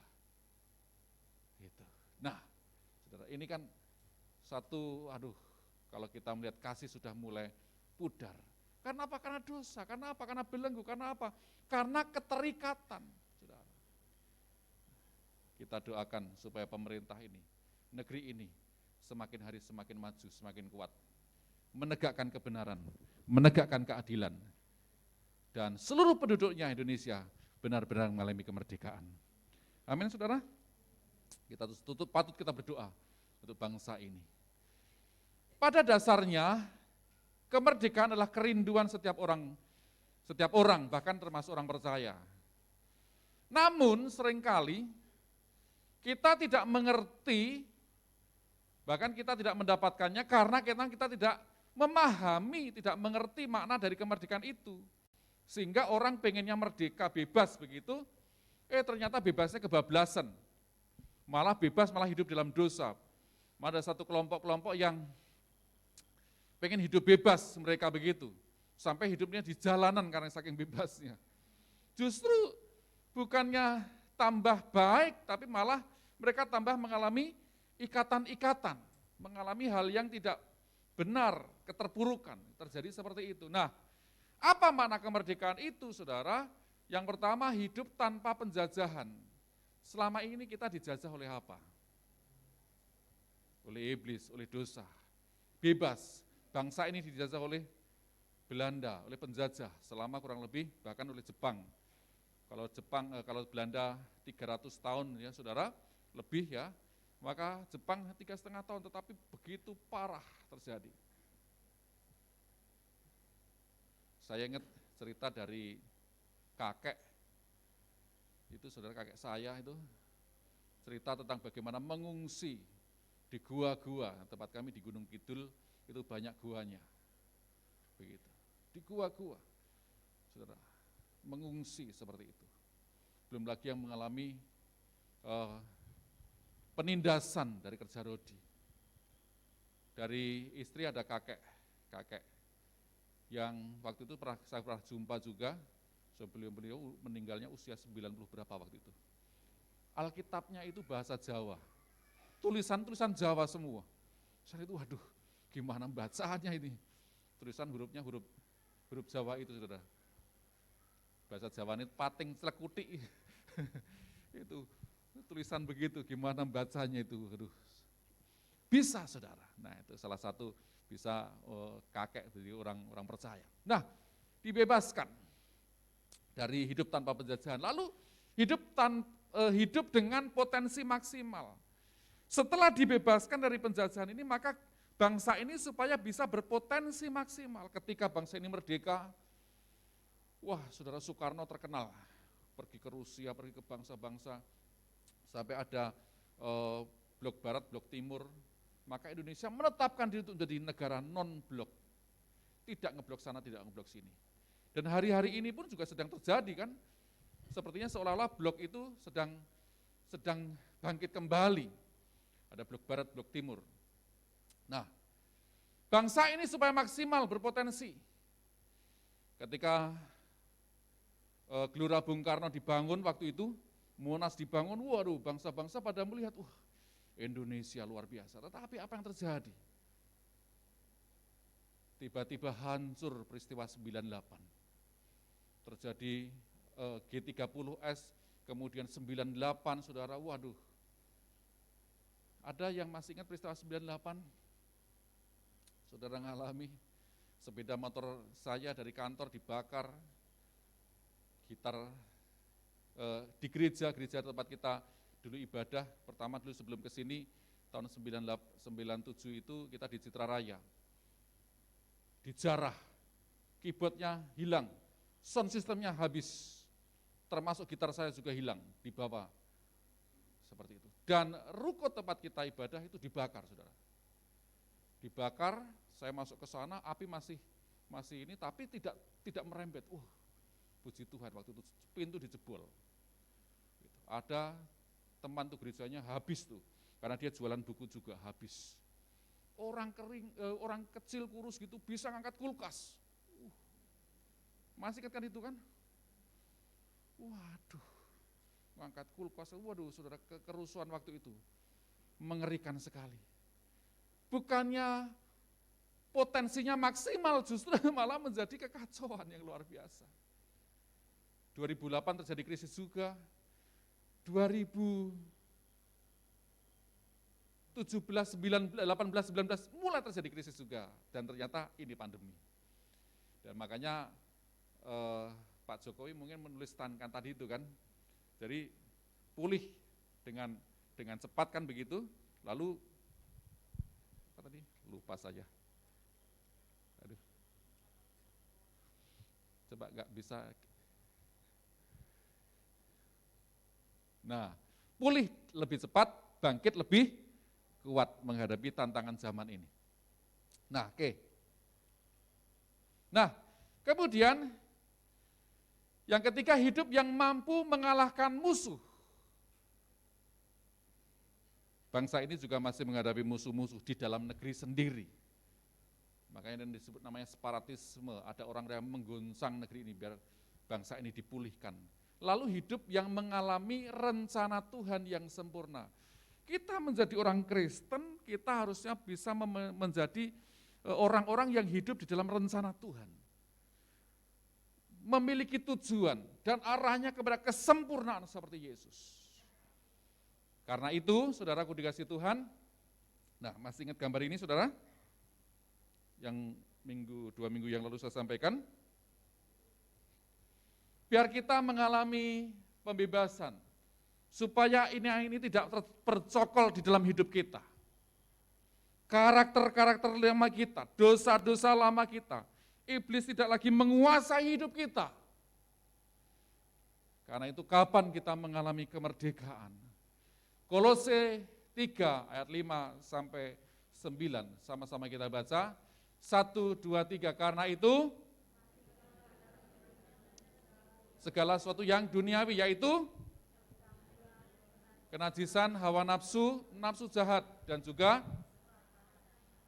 Gitu. Nah, saudara, ini kan satu, kalau kita melihat kasih sudah mulai pudar. Karena apa? Karena dosa. Karena apa? Karena belenggu. Karena apa? Karena keterikatan. Saudara. Kita doakan supaya pemerintah ini, negeri ini, semakin hari semakin maju, semakin kuat. Menegakkan kebenaran, menegakkan keadilan. Dan seluruh penduduknya Indonesia benar-benar mengalami kemerdekaan. Amin, saudara. Kita patut kita berdoa untuk bangsa ini. Pada dasarnya, kemerdekaan adalah kerinduan setiap orang, bahkan termasuk orang percaya. Namun seringkali kita tidak mengerti, bahkan kita tidak mendapatkannya karena kita tidak memahami, tidak mengerti makna dari kemerdekaan itu. Sehingga orang pengennya merdeka, bebas begitu, ternyata bebasnya kebablasan. Malah bebas, malah hidup dalam dosa. Ada satu kelompok-kelompok yang pengen hidup bebas mereka begitu. Sampai hidupnya di jalanan karena saking bebasnya. Justru bukannya tambah baik, tapi malah mereka tambah mengalami ikatan-ikatan. Mengalami hal yang tidak benar, keterpurukan. Terjadi seperti itu. Nah, apa makna kemerdekaan itu, saudara? Yang pertama, hidup tanpa penjajahan. Selama ini kita dijajah oleh apa? Oleh iblis, oleh dosa. Bebas. Bangsa ini dijajah oleh Belanda, oleh penjajah selama kurang lebih bahkan oleh Jepang. Kalau Belanda 300 tahun ya saudara, lebih ya, maka Jepang 3,5 tahun, tetapi begitu parah terjadi. Saya ingat cerita dari kakek, itu saudara kakek saya itu, cerita tentang bagaimana mengungsi di gua-gua, tempat kami di Gunung Kidul, itu banyak guanya, begitu. Di gua-gua, saudara, mengungsi seperti itu. Belum lagi yang mengalami penindasan dari kerja rodi. Dari istri ada kakek yang waktu itu saya pernah jumpa juga, sebelum beliau meninggalnya usia 90 berapa waktu itu. Alkitabnya itu bahasa Jawa, tulisan Jawa semua. Saya itu waduh, gimana bacaannya ini? Tulisan hurufnya huruf Jawa itu, saudara. Bahasa Jawa ini pating celekuti. Itu tulisan begitu, gimana bacanya itu? Aduh. Bisa, saudara. Nah, itu salah satu bisa kakek dari orang percaya. Nah, dibebaskan dari hidup tanpa penjajahan. Lalu hidup dengan potensi maksimal. Setelah dibebaskan dari penjajahan ini, maka bangsa ini supaya bisa berpotensi maksimal. Ketika bangsa ini merdeka, wah, saudara Soekarno terkenal, pergi ke Rusia, pergi ke bangsa-bangsa, sampai ada blok barat, blok timur, maka Indonesia menetapkan diri untuk menjadi negara non-blok. Tidak ngeblok sana, tidak ngeblok sini. Dan hari-hari ini pun juga sedang terjadi kan, sepertinya seolah-olah blok itu sedang bangkit kembali. Ada blok barat, blok timur. Nah, bangsa ini supaya maksimal berpotensi. Ketika Gelora Bung Karno dibangun waktu itu, Monas dibangun, waduh bangsa-bangsa pada melihat, wah Indonesia luar biasa. Tetapi apa yang terjadi? Tiba-tiba hancur peristiwa 98. Terjadi G30S, kemudian 98, saudara, waduh. Ada yang masih ingat peristiwa 98? Saudara ngalami, sepeda motor saya dari kantor dibakar, gitar di gereja tempat kita dulu ibadah, pertama dulu sebelum ke sini, tahun 97 itu kita di Citraraya. Dijarah, keyboardnya hilang, sound systemnya habis, termasuk gitar saya juga hilang, dibawa seperti itu. Dan ruko tempat kita ibadah itu dibakar, saudara. Dibakar, saya masuk ke sana, api masih ini, tapi tidak merembet. Puji Tuhan, waktu itu pintu dijebol. Gitu. Ada teman tuh gerejanya habis tuh, karena dia jualan buku juga habis. Orang kecil kurus gitu bisa ngangkat kulkas. Masih ingat kan itu kan? Waduh, ngangkat kulkas, waduh saudara, kerusuhan waktu itu mengerikan sekali. Bukannya potensinya maksimal, justru malah menjadi kekacauan yang luar biasa. 2008 terjadi krisis juga, 2017, 18, 19 mulai terjadi krisis juga, dan ternyata ini pandemi. Dan makanya Pak Jokowi mungkin menuliskan tadi itu kan, jadi pulih dengan cepat kan begitu, lalu apa tadi lupa saja. Aduh, coba nggak bisa. Nah, pulih lebih cepat, bangkit lebih kuat menghadapi tantangan zaman ini. Nah, oke. Nah, kemudian yang ketiga, hidup yang mampu mengalahkan musuh. Bangsa ini juga masih menghadapi musuh-musuh di dalam negeri sendiri. Makanya ini disebut namanya separatisme, ada orang yang menggoncang negeri ini biar bangsa ini dipulihkan. Lalu hidup yang mengalami rencana Tuhan yang sempurna. Kita menjadi orang Kristen, kita harusnya bisa menjadi orang-orang yang hidup di dalam rencana Tuhan. Memiliki tujuan dan arahnya kepada kesempurnaan seperti Yesus. Karena itu, saudaraku dikasih Tuhan, nah masih ingat gambar ini saudara? Yang 2 minggu yang lalu saya sampaikan. Biar kita mengalami pembebasan, supaya ini tidak terpercokol di dalam hidup kita. Karakter-karakter lama kita, dosa-dosa lama kita, iblis tidak lagi menguasai hidup kita. Karena itu kapan kita mengalami kemerdekaan? Kolose 3 ayat 5 sampai 9, sama-sama kita baca. 1, 2, 3, karena itu segala sesuatu yang duniawi, yaitu kenajisan, hawa nafsu, nafsu jahat, dan juga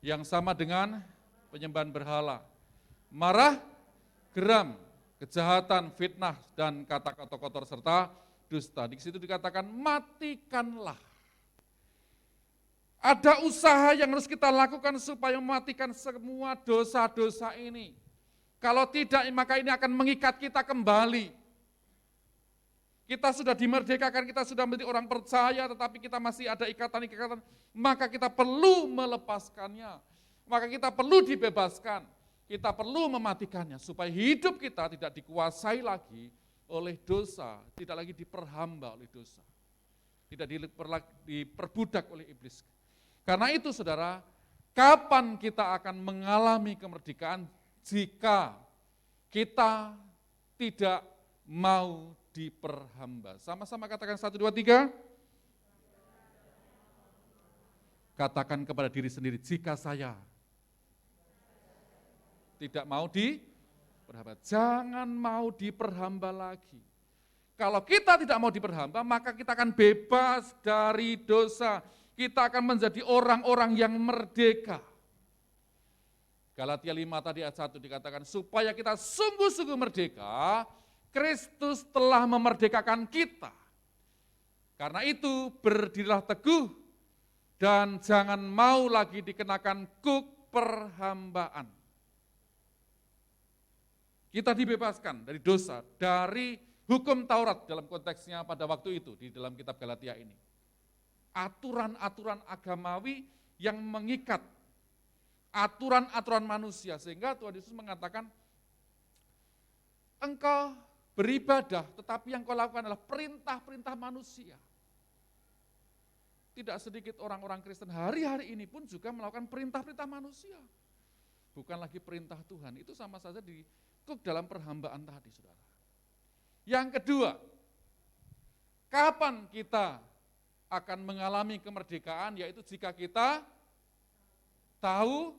yang sama dengan penyembahan berhala, marah, geram, kejahatan, fitnah, dan kata-kata kotor serta dusta. Di situ dikatakan matikanlah. Ada usaha yang harus kita lakukan supaya mematikan semua dosa-dosa ini. Kalau tidak, maka ini akan mengikat kita kembali. Kita sudah dimerdekakan, kita sudah menjadi orang percaya, tetapi kita masih ada ikatan-ikatan, maka kita perlu melepaskannya. Maka kita perlu dibebaskan. Kita perlu mematikannya supaya hidup kita tidak dikuasai lagi oleh dosa, tidak lagi diperhamba oleh dosa, tidak diperbudak oleh iblis. Karena itu saudara, kapan kita akan mengalami kemerdekaan jika kita tidak mau diperhamba? Sama-sama katakan 1, 2, 3. Katakan kepada diri sendiri, jika saya tidak mau diperhamba, jangan mau diperhamba lagi. Kalau kita tidak mau diperhamba, maka kita akan bebas dari dosa. Kita akan menjadi orang-orang yang merdeka. Galatia 5 tadi ayat 1 dikatakan, supaya kita sungguh-sungguh merdeka, Kristus telah memerdekakan kita. Karena itu berdirilah teguh dan jangan mau lagi dikenakan kuk perhambaan. Kita dibebaskan dari dosa, dari hukum Taurat dalam konteksnya pada waktu itu di dalam kitab Galatia ini. Aturan-aturan agamawi yang mengikat, aturan-aturan manusia, sehingga Tuhan Yesus mengatakan, engkau beribadah, tetapi yang kau lakukan adalah perintah-perintah manusia. Tidak sedikit orang-orang Kristen hari-hari ini pun juga melakukan perintah-perintah manusia. Bukan lagi perintah Tuhan, itu sama saja dikuk dalam perhambaan tadi, saudara. Yang kedua, kapan kita akan mengalami kemerdekaan, yaitu jika kita tahu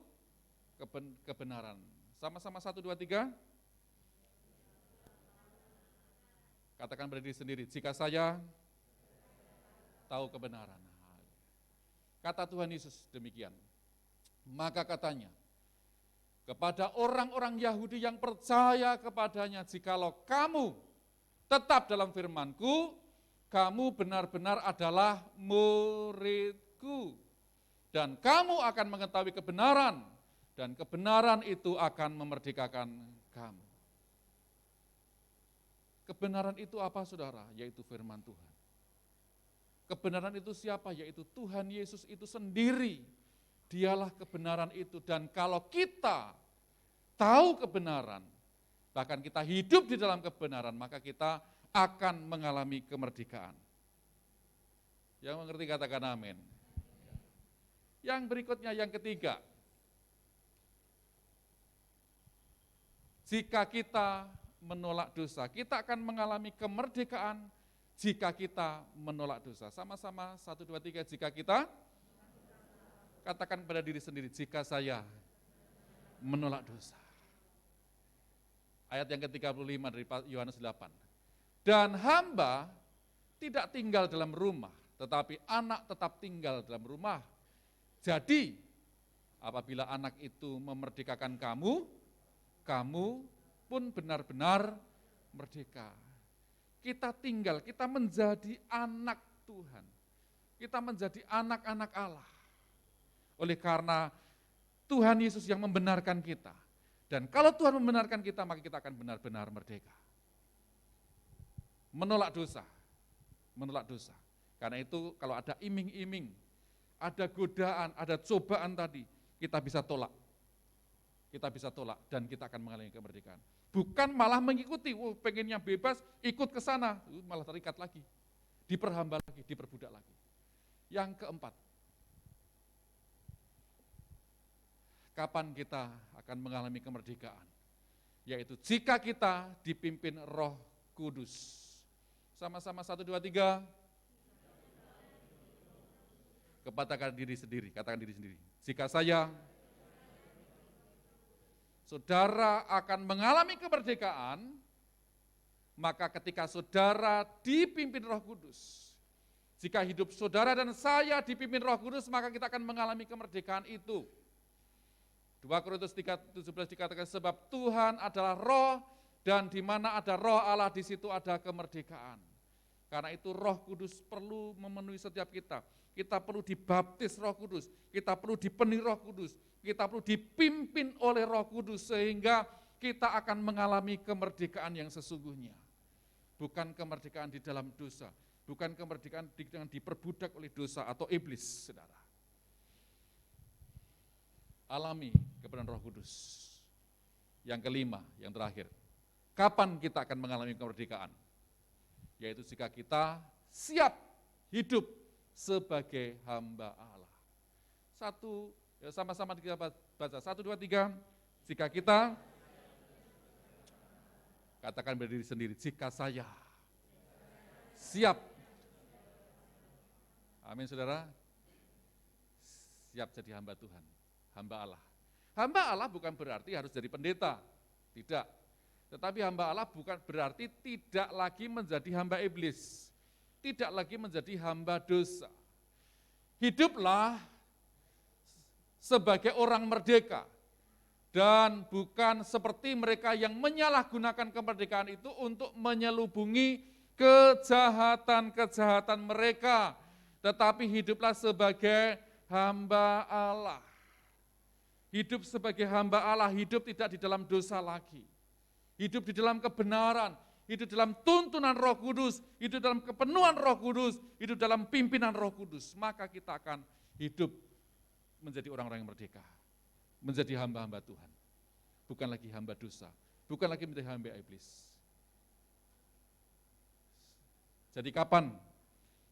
kebenaran. Sama-sama 1, 2, 3. Katakan pada diri sendiri, jika saya tahu kebenaran. Kata Tuhan Yesus demikian. Maka katanya, kepada orang-orang Yahudi yang percaya kepadanya, jikalau kamu tetap dalam firman-Ku, kamu benar-benar adalah murid-Ku. Dan kamu akan mengetahui kebenaran, dan kebenaran itu akan memerdekakan kamu. Kebenaran itu apa, saudara? Yaitu firman Tuhan. Kebenaran itu siapa? Yaitu Tuhan Yesus itu sendiri. Dialah kebenaran itu. Dan kalau kita tahu kebenaran, bahkan kita hidup di dalam kebenaran, maka kita akan mengalami kemerdekaan. Yang mengerti katakan amin. Yang berikutnya, yang ketiga. Jika kita menolak dosa, kita akan mengalami kemerdekaan jika kita menolak dosa. Sama-sama 1, 2, 3, jika kita, katakan kepada diri sendiri, jika saya menolak dosa. Ayat yang ke-35 dari Yohanes 8. Dan hamba tidak tinggal dalam rumah, tetapi anak tetap tinggal dalam rumah. Jadi, apabila anak itu memerdekakan kamu, kamu pun benar-benar merdeka. Kita tinggal, kita menjadi anak Tuhan. Kita menjadi anak-anak Allah. Oleh karena Tuhan Yesus yang membenarkan kita. Dan kalau Tuhan membenarkan kita, maka kita akan benar-benar merdeka. Menolak dosa. Menolak dosa. Karena itu kalau ada iming-iming, ada godaan, ada cobaan tadi, kita bisa tolak. Kita bisa tolak dan kita akan mengalami kemerdekaan. Bukan malah mengikuti, pengennya bebas, ikut ke sana, malah terikat lagi. Diperhamba lagi, diperbudak lagi. Yang keempat, kapan kita akan mengalami kemerdekaan? Yaitu jika kita dipimpin Roh Kudus. Sama-sama 1, 2, 3. Katakan diri sendiri, katakan diri sendiri. Jika saudara akan mengalami kemerdekaan, maka ketika saudara dipimpin Roh Kudus, jika hidup saudara dan saya dipimpin Roh Kudus, maka kita akan mengalami kemerdekaan itu. 2 Korintus 3:17 dikatakan, sebab Tuhan adalah roh, dan di mana ada roh Allah, di situ ada kemerdekaan. Karena itu Roh Kudus perlu memenuhi setiap kita. Kita perlu dibaptis Roh Kudus, kita perlu dipenuhi Roh Kudus, kita perlu dipimpin oleh Roh Kudus sehingga kita akan mengalami kemerdekaan yang sesungguhnya. Bukan kemerdekaan di dalam dosa, bukan kemerdekaan yang diperbudak oleh dosa atau iblis, saudara. Alami kebenaran Roh Kudus. Yang kelima, yang terakhir. Kapan kita akan mengalami kemerdekaan? Yaitu jika kita siap hidup sebagai hamba Allah. Sama-sama kita baca. 1, 2, 3. Jika kita, katakan berdiri sendiri, jika saya siap. Amin, saudara. Siap jadi hamba Tuhan, hamba Allah. Hamba Allah bukan berarti harus jadi pendeta, tidak. Tetapi hamba Allah bukan berarti tidak lagi menjadi hamba iblis, tidak lagi menjadi hamba dosa. Hiduplah sebagai orang merdeka dan bukan seperti mereka yang menyalahgunakan kemerdekaan itu untuk menyelubungi kejahatan-kejahatan mereka, tetapi hiduplah sebagai hamba Allah. Hidup sebagai hamba Allah, hidup tidak di dalam dosa lagi. Hidup di dalam kebenaran, hidup dalam tuntunan Roh Kudus, hidup dalam kepenuhan Roh Kudus, hidup dalam pimpinan Roh Kudus. Maka kita akan hidup menjadi orang-orang yang merdeka, menjadi hamba-hamba Tuhan. Bukan lagi hamba dosa, bukan lagi menjadi hamba iblis. Jadi kapan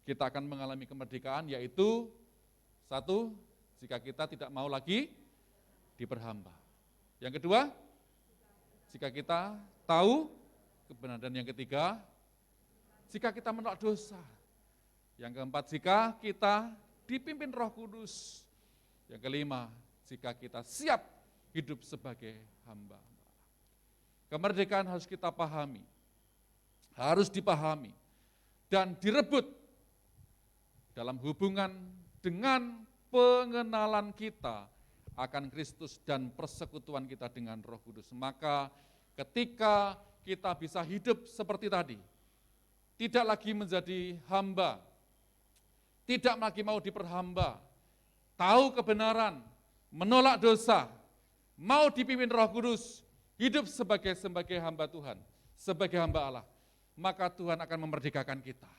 kita akan mengalami kemerdekaan? Yaitu 1, jika kita tidak mau lagi diperhamba. Yang kedua, jika kita tahu kebenaran. Dan yang ketiga, jika kita menolak dosa. Yang keempat, jika kita dipimpin Roh Kudus. Yang kelima, jika kita siap hidup sebagai hamba. Kemerdekaan harus kita pahami, harus dipahami, dan direbut dalam hubungan dengan pengenalan kita akan Kristus dan persekutuan kita dengan Roh Kudus. Maka ketika kita bisa hidup seperti tadi, tidak lagi menjadi hamba, tidak lagi mau diperhamba, tahu kebenaran, menolak dosa, mau dipimpin Roh Kudus, hidup sebagai hamba Tuhan, sebagai hamba Allah, maka Tuhan akan memerdekakan kita.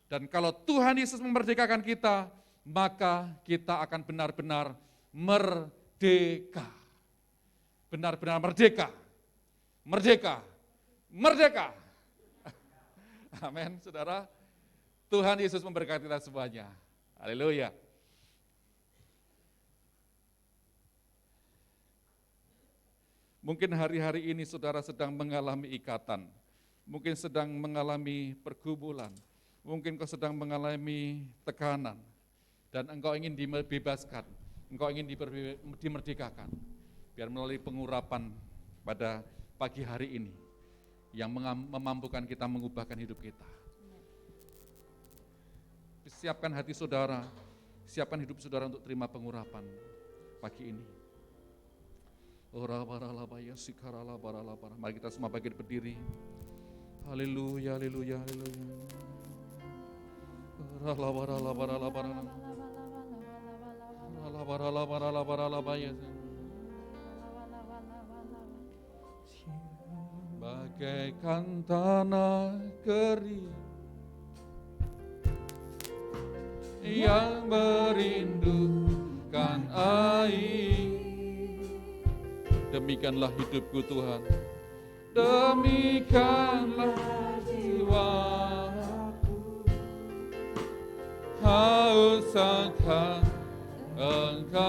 Dan kalau Tuhan Yesus memerdekakan kita, maka kita akan benar-benar merdeka. Benar-benar merdeka. Merdeka. Merdeka. Amin, saudara. Tuhan Yesus memberkati kita semuanya. Haleluya. Mungkin hari-hari ini saudara sedang mengalami ikatan, mungkin sedang mengalami pergumulan, mungkin kau sedang mengalami tekanan, dan engkau ingin dibebaskan, engkau ingin dimerdekakan, biar melalui pengurapan pada pagi hari ini, yang memampukan kita mengubahkan hidup kita. Siapkan hati saudara, siapkan hidup saudara untuk terima pengurapan pagi ini. Mari kita semua bangkit berdiri. Haleluya, haleluya, haleluya. Bagaikan tanah kering yang merindukan air, demikianlah hidupku Tuhan, demikianlah jiwaku, haus akan Engkau,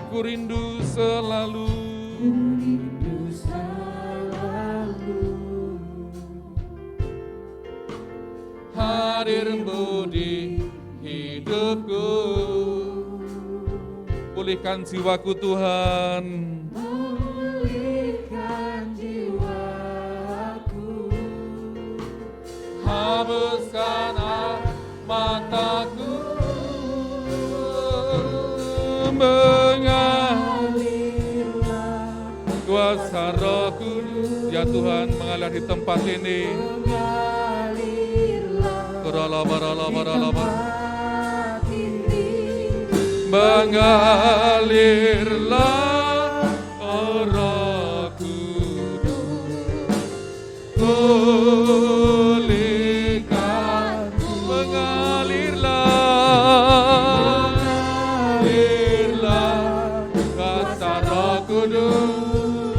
ku rindu selalu, hadir-Mu di hidupku. Pulihkan jiwaku Tuhan, pulihkan jiwaku, hapuskan mataku, mengalirlah kuasa Roh Kudus. Ya Tuhan, mengalir di tempat ini, mengalirlah Roh Kudus, pulihkan, mengalirlah kuasa Roh Kudus,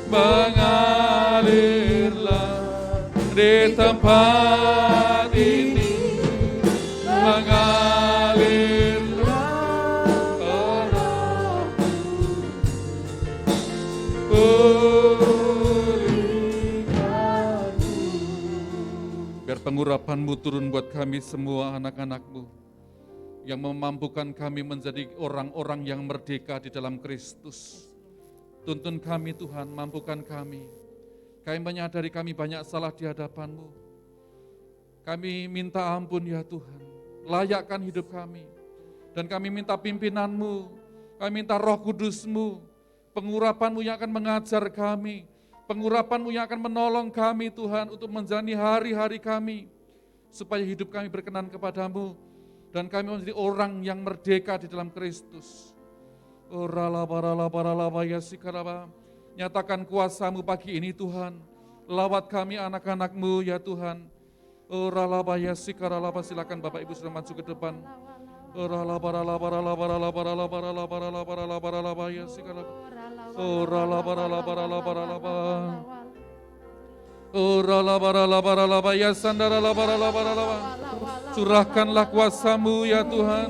mengalirlah di tempat ini, pengurapan-Mu turun buat kami semua anak-anak-Mu, yang memampukan kami menjadi orang-orang yang merdeka di dalam Kristus. Tuntun kami Tuhan, mampukan kami. Kami menyadari kami banyak salah di hadapan-Mu. Kami minta ampun ya Tuhan, layakkan hidup kami. Dan kami minta pimpinan-Mu, kami minta Roh Kudus-Mu, pengurapan-Mu yang akan mengajar kami, pengurapan-Mu yang akan menolong kami Tuhan untuk menjalani hari-hari kami, supaya hidup kami berkenan kepada-Mu, dan kami menjadi orang yang merdeka di dalam Kristus. Nyatakan kuasa-Mu pagi ini Tuhan, lawat kami anak-anak-Mu ya Tuhan. Silakan Bapak Ibu sudah maju ke depan. Curahkanlah kuasa-Mu ya Tuhan.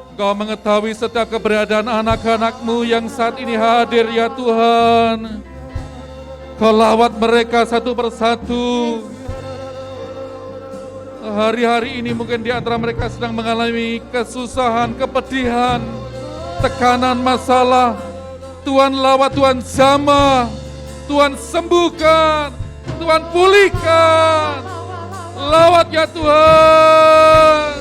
Engkau mengetahui setiap keberadaan anak-anak-Mu yang saat ini hadir ya Tuhan. Kau lawat mereka satu persatu. Hari-hari ini mungkin di antara mereka sedang mengalami kesusahan, kepedihan, tekanan, masalah. Tuhan lawat, Tuhan jamah, Tuhan sembuhkan, Tuhan pulihkan. Lawat ya Tuhan.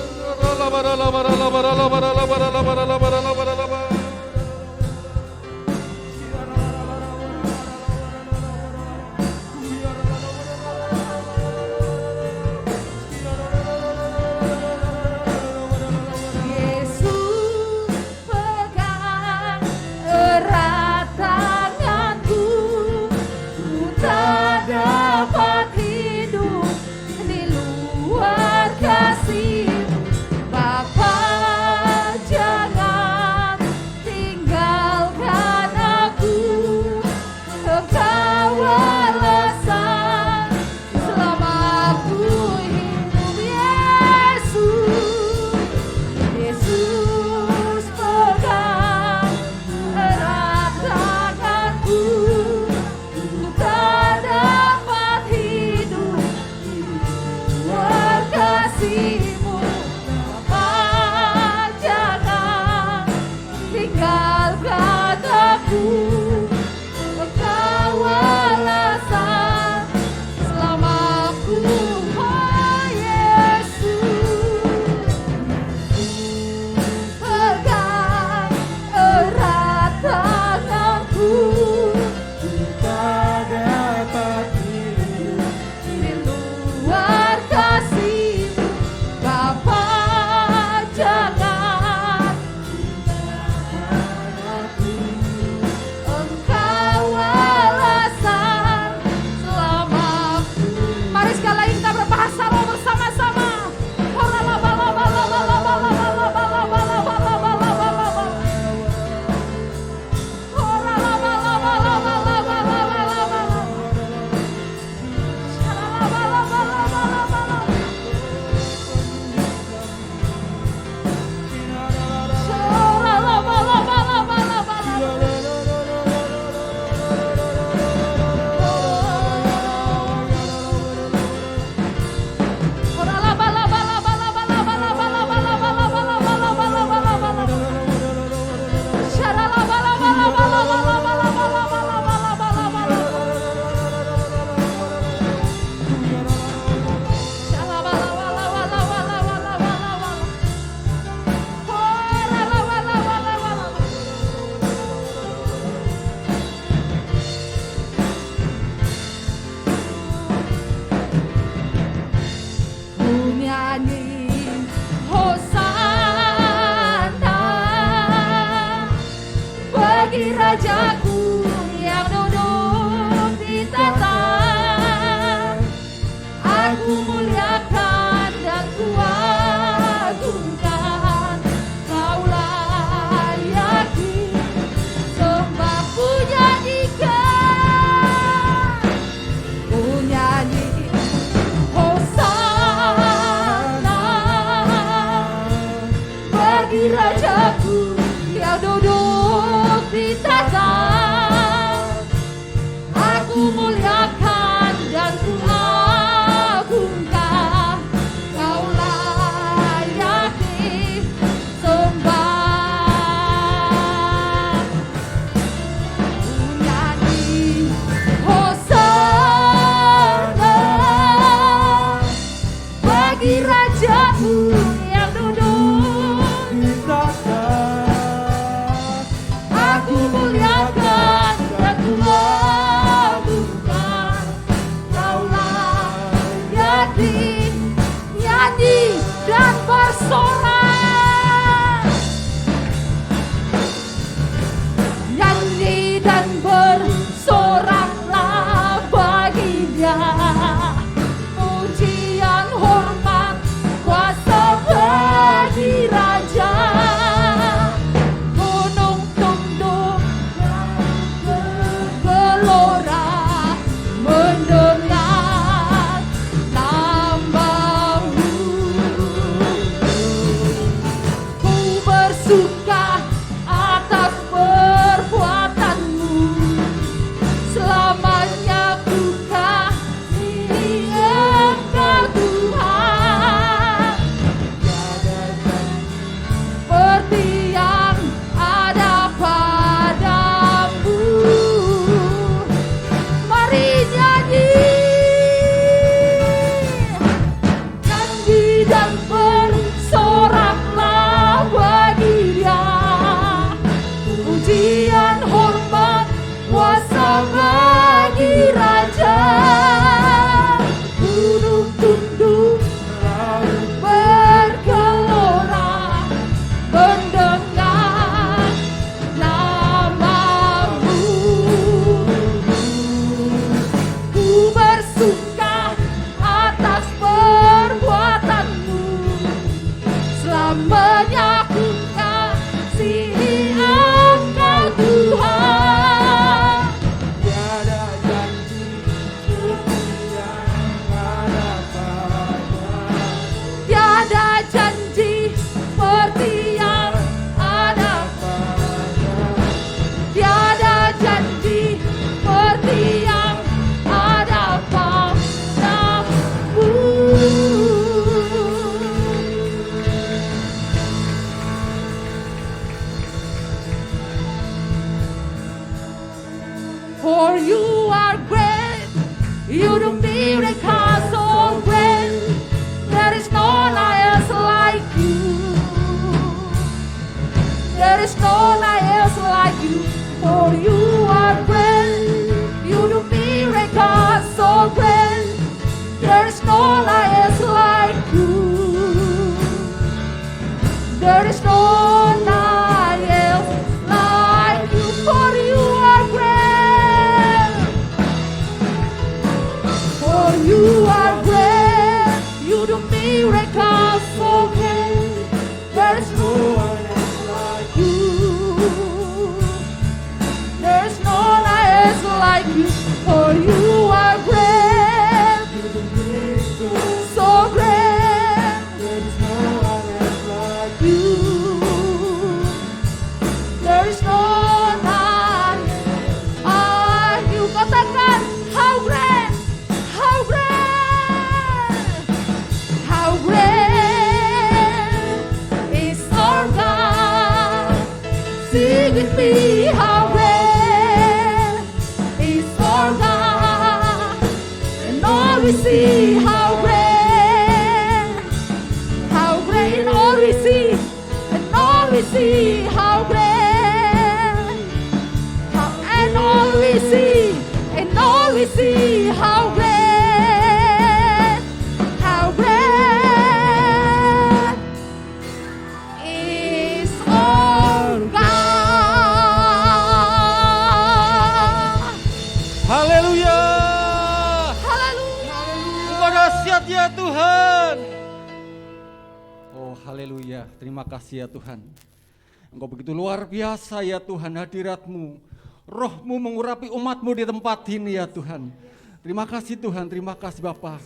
Yesus pegang erat tanganku, ku tak dapat hidup di luar kasih-Mu. Bapa, jangan tinggalkan aku, Engkau alasan selama aku hidup. Yesus pegang erat tanganku, ku tak dapat hidup di luar kasih-Mu. Bapa, jangan tinggalkan aku, Engkau alasan we see how great, and all we see, and all we see how great, and all we see, and all we see how great, is our God. Haleluya. Haleluya. Engkau dahsyat ya Tuhan. Oh haleluya, terima kasih ya Tuhan. Engkau begitu luar biasa ya Tuhan, hadirat-Mu, Roh-Mu mengurapi umat-Mu di tempat ini ya Tuhan. Terima kasih Tuhan, terima kasih Bapa.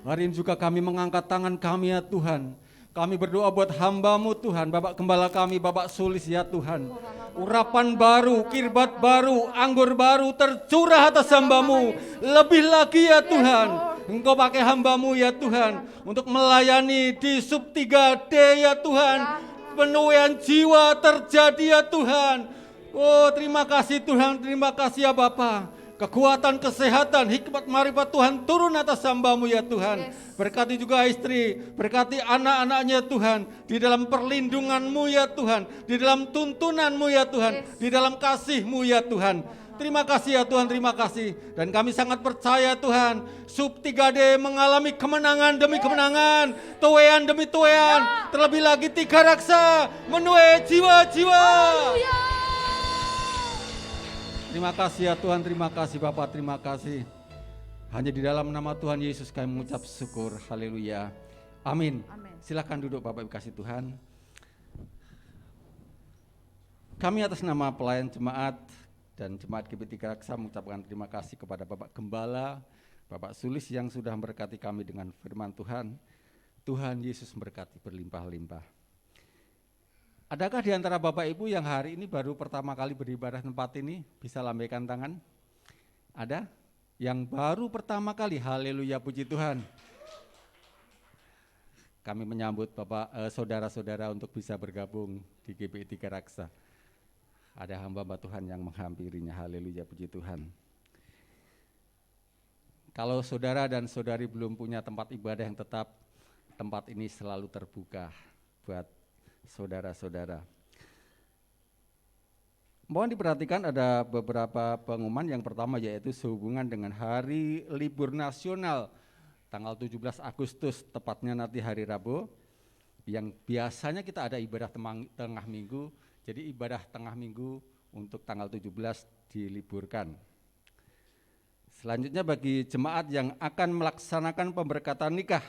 Hari ini juga kami mengangkat tangan kami ya Tuhan. Kami berdoa buat hamba-Mu Tuhan, Bapak Gembala kami, Bapak Sulis ya Tuhan. Urapan baru, kirbat baru, anggur baru tercurah atas hamba-Mu. Lebih lagi ya Tuhan, Engkau pakai hamba-Mu ya Tuhan untuk melayani di sub 3D ya Tuhan. Penuaian jiwa terjadi ya Tuhan. Oh terima kasih Tuhan, terima kasih ya Bapa. Kekuatan, kesehatan, hikmat, marifat Tuhan turun atas hamba-Mu ya Tuhan. Berkati juga istri, berkati anak-anaknya Tuhan. Di dalam perlindungan-Mu ya Tuhan. Di dalam tuntunan-Mu ya Tuhan. Di dalam kasih-Mu ya Tuhan. Terima kasih ya Tuhan, terima kasih. Dan kami sangat percaya Tuhan, sub 3D mengalami kemenangan demi kemenangan, tuaian demi tuaian. Terlebih lagi 3 raksa menuai jiwa-jiwa. Terima kasih ya Tuhan, terima kasih Bapak, terima kasih. Hanya di dalam nama Tuhan Yesus kami mengucap syukur, haleluya. Amin. Silakan duduk Bapak Ibu kasih Tuhan. Kami atas nama pelayan jemaat dan jemaat GBI 3 Raksa mengucapkan terima kasih kepada Bapak Gembala, Bapak Sulis yang sudah memberkati kami dengan firman Tuhan. Tuhan Yesus memberkati berlimpah-limpah. Adakah di antara Bapak Ibu yang hari ini baru pertama kali beribadah tempat ini? Bisa lambaikan tangan? Ada? Yang baru pertama kali, haleluya puji Tuhan. Kami menyambut saudara-saudara untuk bisa bergabung di GBI 3 Raksa. Ada hamba-hamba Tuhan yang menghampirinya, haleluya puji Tuhan. Kalau saudara dan saudari belum punya tempat ibadah yang tetap, tempat ini selalu terbuka buat saudara-saudara. Mohon diperhatikan ada beberapa pengumuman. Yang pertama yaitu sehubungan dengan hari libur nasional tanggal 17 Agustus, tepatnya nanti hari Rabu, yang biasanya kita ada ibadah tengah minggu, jadi ibadah tengah minggu untuk tanggal 17 diliburkan. Selanjutnya bagi jemaat yang akan melaksanakan pemberkatan nikah,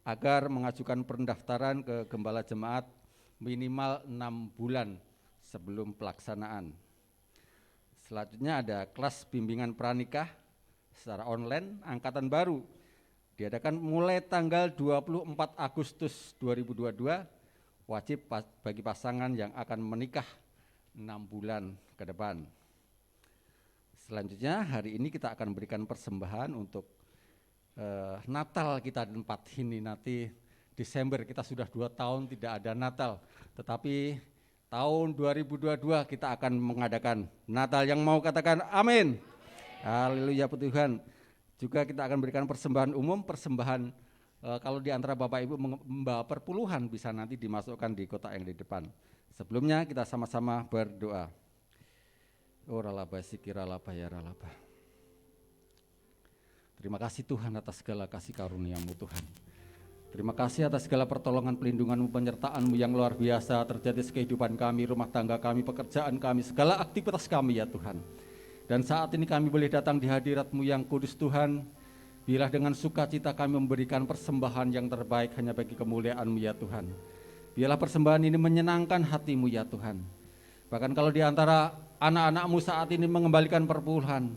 agar mengajukan pendaftaran ke gembala jemaat minimal 6 bulan sebelum pelaksanaan. Selanjutnya ada kelas bimbingan pranikah secara online angkatan baru, diadakan mulai tanggal 24 Agustus 2022, wajib bagi pasangan yang akan menikah 6 bulan ke depan. Selanjutnya hari ini kita akan berikan persembahan untuk Natal kita di tempat ini. Nanti Desember kita sudah 2 tahun tidak ada Natal, tetapi tahun 2022 kita akan mengadakan Natal. Yang mau katakan amin. Haleluya puji Tuhan. Juga kita akan berikan persembahan umum, persembahan kalau di antara Bapak Ibu membawa perpuluhan bisa nanti dimasukkan di kotak yang di depan. Sebelumnya kita sama-sama berdoa. Oralaba sikiralaba yaralaba. Terima kasih Tuhan atas segala kasih karunia-Mu Tuhan. Terima kasih atas segala pertolongan, pelindungan-Mu, penyertaan-Mu yang luar biasa terjadi di kehidupan kami, rumah tangga kami, pekerjaan kami, segala aktivitas kami ya Tuhan. Dan saat ini kami boleh datang di hadirat-Mu yang kudus Tuhan. Biarlah dengan sukacita kami memberikan persembahan yang terbaik hanya bagi kemuliaan-Mu ya Tuhan. Biarlah persembahan ini menyenangkan hati-Mu ya Tuhan. Bahkan kalau di antara anak-anak-Mu saat ini mengembalikan perpuluhan,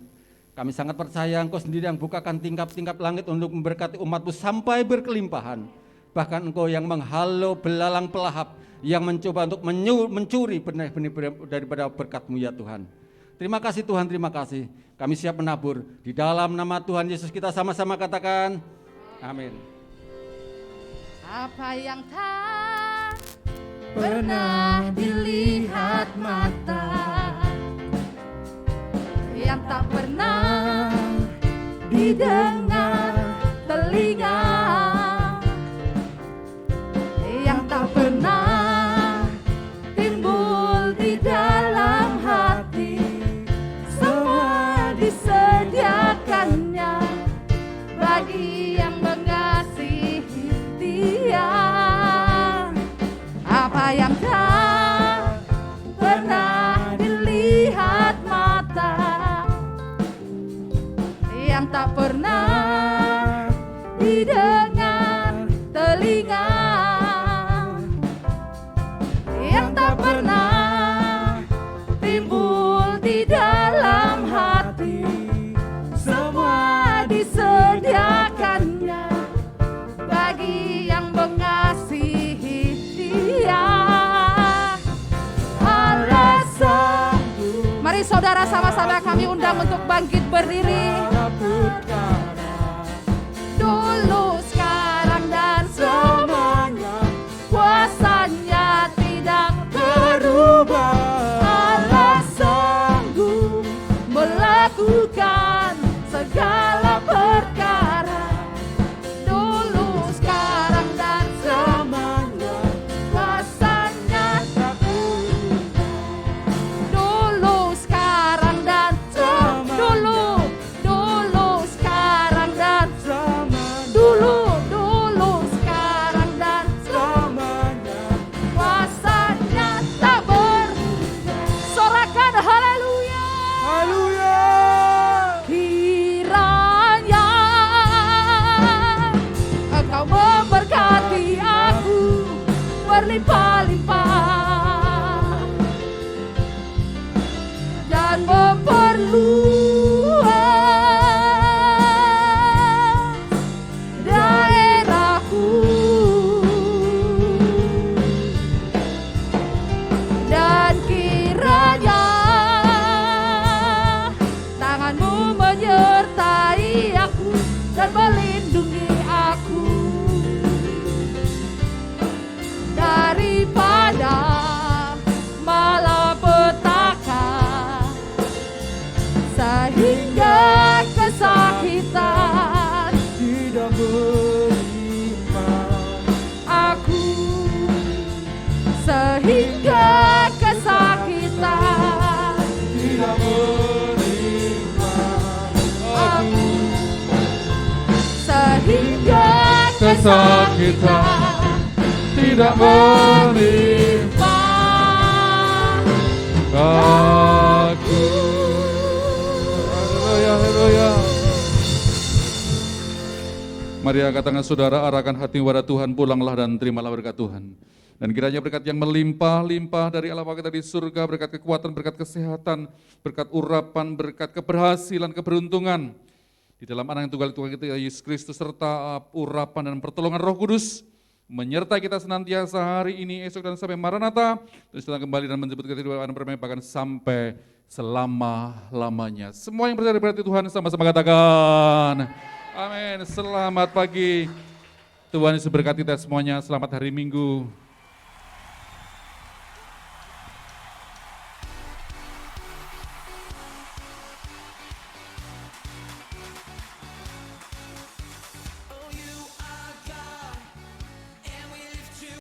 kami sangat percaya Engkau sendiri yang bukakan tingkap-tingkap langit untuk memberkati umat-Mu sampai berkelimpahan. Bahkan Engkau yang menghalau belalang pelahap yang mencoba untuk mencuri benih-benih daripada berkat-Mu ya Tuhan. Terima kasih Tuhan, terima kasih. Kami siap menabur. Di dalam nama Tuhan Yesus kita sama-sama katakan, amin. Apa yang tak pernah dilihat mata, yang tak pernah didengar bagi yang mengasihi Dia. Apa yang tak pernah dilihat mata, yang tak pernah didengar telinga, yang tak pernah timbul di dalam hati, semua disediakannya bagi yang mengasihi Dia. Alasan, mari saudara sama-sama kami undang untuk bangkit berdiri. Dulu, sekarang, dan selamanya, kuasanya tidak berubah. Allah sanggup melakukan segala perkara. Dulu, sekarang, dan selamanya, kuasanya tak berubah. Dulu, sekarang, dan dulu, sekarang, dan dulu, sekarang, dan kuasanya tak berubah. Sorakan haleluya. Kiranya Engkau memberkati aku berlimpah-limpah dan memperluas daerahku, dan kiranya tangan-Mu menyertai aku dan melindungi aku daripada malapetaka, sehingga kesakitan tidak menimpa aku, sehingga kesakitan tidak menimpa aku, sehingga kesakitan tidak menimpa aku. Haleluya, haleluya. Mari angkat tangan saudara, arahkan hati kepada Tuhan, pulanglah dan terimalah berkat Tuhan. Dan kiranya berkat yang melimpah-limpah dari Allah Bapa kita di surga, berkat kekuatan, berkat kesehatan, berkat urapan, berkat keberhasilan, keberuntungan di dalam anak yang tunggal Tuhan kita Yesus Kristus, serta urapan dan pertolongan Roh Kudus menyertai kita senantiasa hari ini, esok, dan sampai Maranatha, terus datang kembali dan menjemput kita di dalam permainan bahkan sampai selama-lamanya. Semua yang percaya berarti Tuhan sama-sama katakan amin. Selamat pagi, Tuhan Yesus berkati kita semuanya. Selamat hari Minggu.